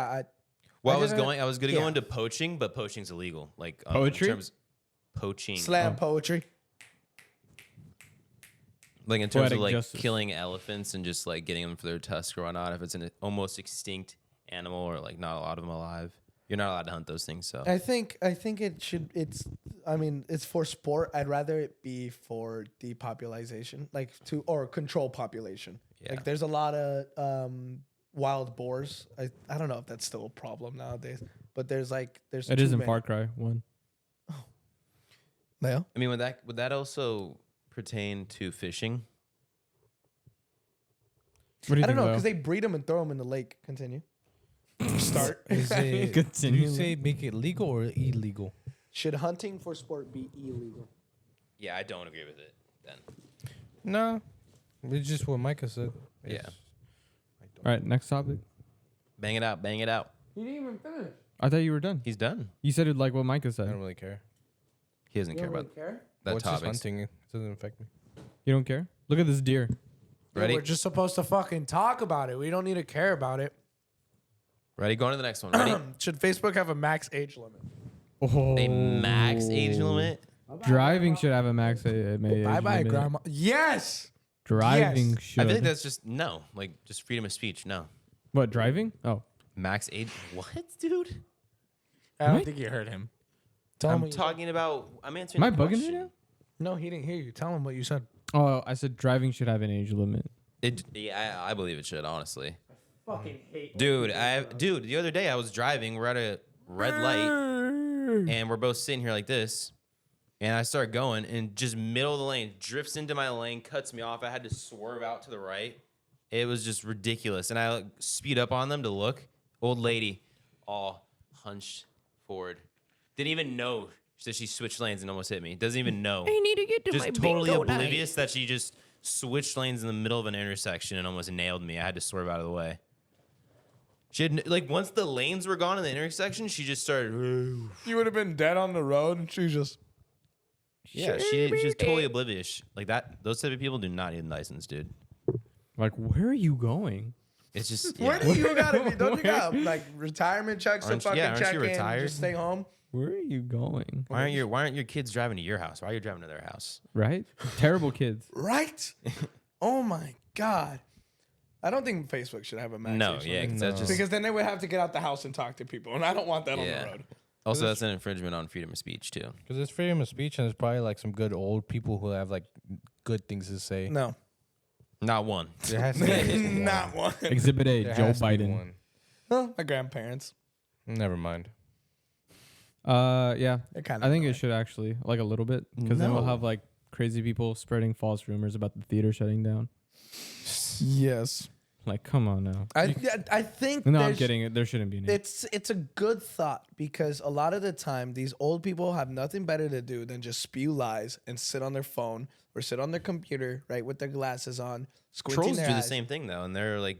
I I was didn't- gonna yeah. go into poaching, but poaching's illegal. Like Poetry? in terms poaching, slam poetry. like in terms Poetic of like justice. killing elephants and just like getting them for their tusks or whatnot. If it's an almost extinct animal or like not a lot of them alive, you're not allowed to hunt those things. So I think it should. I mean, it's for sport. I'd rather it be for depopulation, like or control population. Yeah. Like there's a lot of wild boars. I don't know if that's still a problem nowadays, but there's It is too in many. Far Cry 1. Yeah. I mean, would that also pertain to fishing? What do you I don't think, know Leo? because they breed them and throw them in the lake. Continue. Start. Is it, did you Continue. say make it legal or illegal? Should hunting for sport be illegal? Yeah, I don't agree with it. Then No. It's just what Micah said. Yeah. It's- All right, next topic. bang it out, bang it out. You didn't even finish. I thought you were done. He's done. You said it like what Micah I said. don't really care. He doesn't care about care? that What's just topic. hunting? It doesn't affect me. You don't care? Look at this deer. Ready? We're just supposed to fucking talk about it. We don't need to care about it. Ready? Going to the next one. Ready? Should Facebook have a max age limit? Oh. A max age limit. Driving should have a max age Bye bye, limit. grandma. Yes. Driving Yes. should. I feel like that's just no, like just freedom of speech. No, What, driving? Oh. max age. What, dude? I don't What? think you heard him. Tell him I'm what you talking about. I'm answering. Am I the bugging question. right now? No, he didn't hear you. Tell him what you said. Oh, I said driving should have an age limit. Yeah, I believe it should. Honestly, Fucking hate. dude. The other day I was driving. We're at a red light, and we're both sitting here like this. And I start going, and just middle of the lane drifts into my lane, cuts me off. I had to swerve out to the right. It was just ridiculous. And I like, speed up on them to look. Old lady, all hunched forward. Didn't even know that she switched lanes and almost hit me. Doesn't even know. I need to get to just my totally oblivious that she just switched lanes in the middle of an intersection and almost nailed me. I had to swerve out of the way. She had like once the lanes were gone in the intersection, she just started. You would have been dead on the road, and she just. Yeah, she's totally oblivious. Like that, those type of people do not need a license, dude. Like, where are you going? It's just Where yeah. do you gotta be? Don't you got like retirement checks to Aren't- fucking yeah, aren't check you in? retired? Just stay home. Where are you going? Why aren't your kids driving to your house? Why are you driving to their house? Right? Terrible kids. Right? Oh my god. I don't think Facebook should have a max No, age yeah, limit. 'cause that's just Because then they would have to get out the house and talk to people, and I don't want that on Yeah. the road. also that's an infringement on freedom of speech too. Because there's freedom of speech, and there's probably like some good old people who have like good things to say. No. Not one. There has to be Not one. Exhibit A, There Joe has to be Biden. one. Well, my grandparents. Never mind. Yeah. They're kind I of think it should actually, like a little bit, because then we'll No. have like crazy people spreading false rumors about the theater shutting down. Yes. Like, come on now. I think No, I'm there's- kidding. There shouldn't be any. It's a good thought because a lot of the time these old people have nothing better to do than just spew lies and sit on their phone or sit on their computer, right, with their glasses on, squinting Trolls their do the eyes. same thing though, and they're like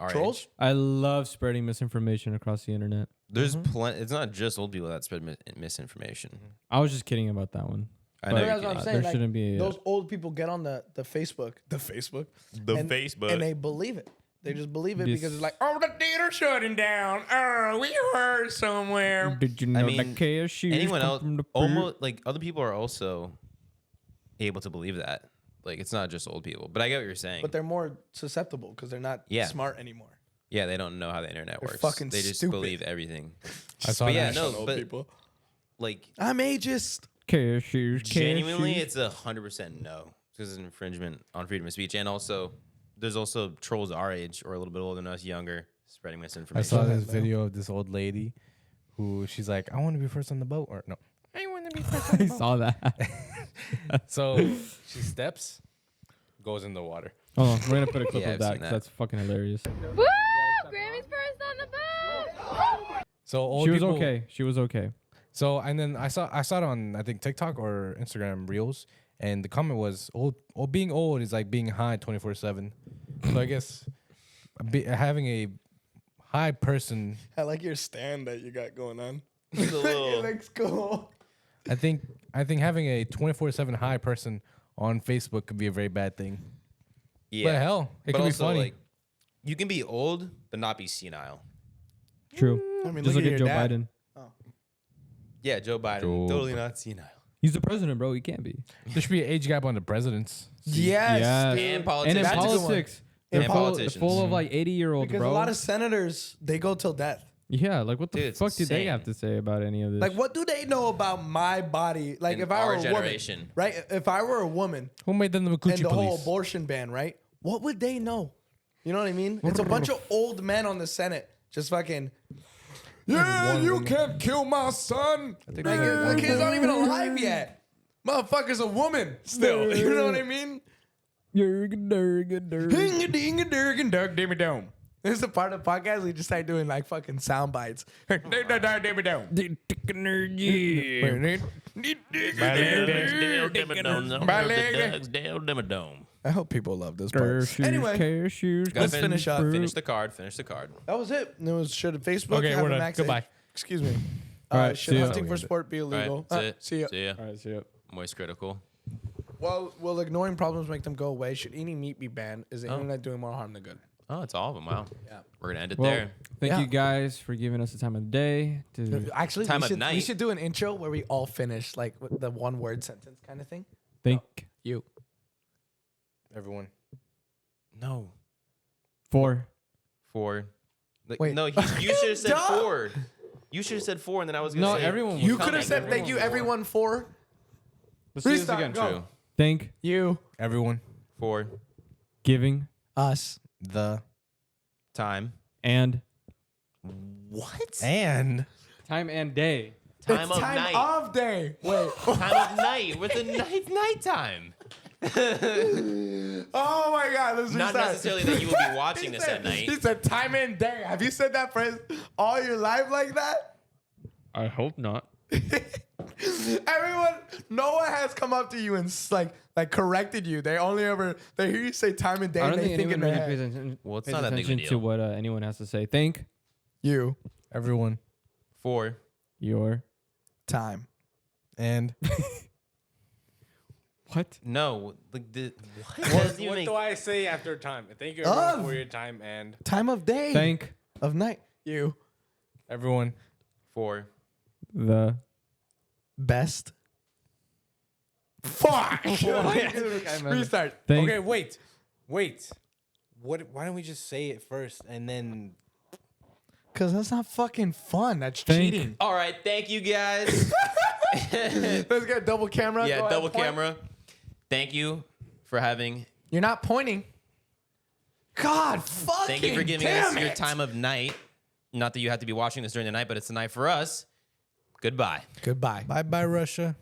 our Trolls? age. I love spreading misinformation across the internet. There's plenty. It's not just old people that spread misinformation. I was just kidding about that one. I But know. That's you're what I'm kidding. saying. There like, shouldn't be those old people get on the Facebook, The and, Facebook. and they believe it. They just believe it This- because it's like, oh, the theater's shutting down. Oh, we heard somewhere. Did you know mean, that KSU? Anyone else, almost like other people are also able to believe that. Like it's not just old people. But I get what you're saying. But they're more susceptible because they're not Yeah. smart anymore. Yeah, they don't know how the internet They're works. fucking they just stupid. believe everything. I saw But that. yeah, no, Old but people. like I'm ageist. KSU. genuinely, it's 100% no. Because it's an infringement on freedom of speech, and also there's also trolls our age or a little bit older than us, younger, spreading I misinformation. saw this video of this old lady who she's like, I want to be first on the boat. Or no. I want to be first on I the boat. saw that. So she steps, goes in the water. Hold on, we're gonna put a clip Yeah, of I've that seen 'cause that. that's fucking hilarious. Woo! Grammy's first on the boat. So old She was people, okay. She was okay. So and then I saw it on I think TikTok or Instagram Reels, and the comment was being old is like being high 24/7. So I guess having a high person, I like your stand that you got going on. It's a little- It looks cool. I think having a 24/7 high person on Facebook could be a very bad thing. yeah, But hell, it but could be also, funny. like, you can be old but not be senile. True. I mean, Just look at your Joe dad. Biden. Yeah, Joe Biden, Joe totally not senile. He's the president, bro. He can't be. There should be an age gap on the presidents. Yes. Yes. dude. And And politicians. in That's a good one. politics, In they're politicians. full of like 80-year-olds, Because bro. a lot of senators, they go till death. Yeah, like what the Dude, it's fuck did they insane. have to say about any of this? Like, what do they know about my body? Like, In if I were our a generation. woman, right? If I were a woman Who made them the and Coochie the whole police? abortion ban, right? What would they know? You know what I mean? It's a bunch of old men on the Senate just fucking. Yeah, you can't kill my son. Like, the kid's not even alive yet. Motherfucker's a woman still. You know what I mean? Ding-a-ding-a-durgan-dug, dimmy dome. This is the part of the podcast we just start doing like fucking sound bites. Dimmy dome. I hope people love this part. Anyway, Cashews, Gotta let's finish up. Finish the card. Finish the card. that was it. It was should Facebook Okay, have we're a done. max Goodbye. age? Excuse me. All right, Should see ya. hunting for sport be All right, illegal? that's it. See ya. See ya. All right, see ya. Moist critical. Well, will ignoring problems make them go away? Should eating meat be banned? Is the internet doing more harm than good? Oh, it's all of them. Wow. Yeah. We're gonna end it Well, there. thank Yeah. you guys for giving us the time of the day. To Actually, Time we of should, we night. should do an intro where we all finish like with the one word sentence kind of thing. thank You. Everyone. No. for. Like, Wait. no, you should have said Duh. 4. You should have said 4, and then I was gonna No, say everyone You was could have coming. said thank you everyone for Let's do this Restart, again. go. True. Thank you, Everyone. 4 giving us. The time. and What? and time and day. Time It's of time night. of day. Wait. Time of night. With the nighttime. Oh my God. Let's Not restart. necessarily that you will be watching He this said- at night. He said time and day. Have you said that phrase all your life like that? I hope not. Everyone, no one has come up to you and like corrected you. They only ever they hear you say time and day. I And don't they think think in anyone their really head. pays attention, Well, it's pays not that big of a attention to deal. what anyone has to say. Thank You everyone 4 your time. and what? No. Like the what? what, Doesn't even what make- do I say after time? Thank you Of. everyone for your time and Time of day. Thank of night. You everyone 4 the best. Fuck. Restart. thank Okay, wait. What why don't we just say it first and then Cause that's not fucking fun. That's Thank- cheating. All right. Thank you guys. Let's get a double camera. Go Yeah, ahead, double point. camera. Thank you for having. You're not pointing. God, fucking Thank you for giving damn us your it. time of night. Not that you have to be watching this during the night, but it's the night for us. Goodbye. Goodbye. bye bye Russia.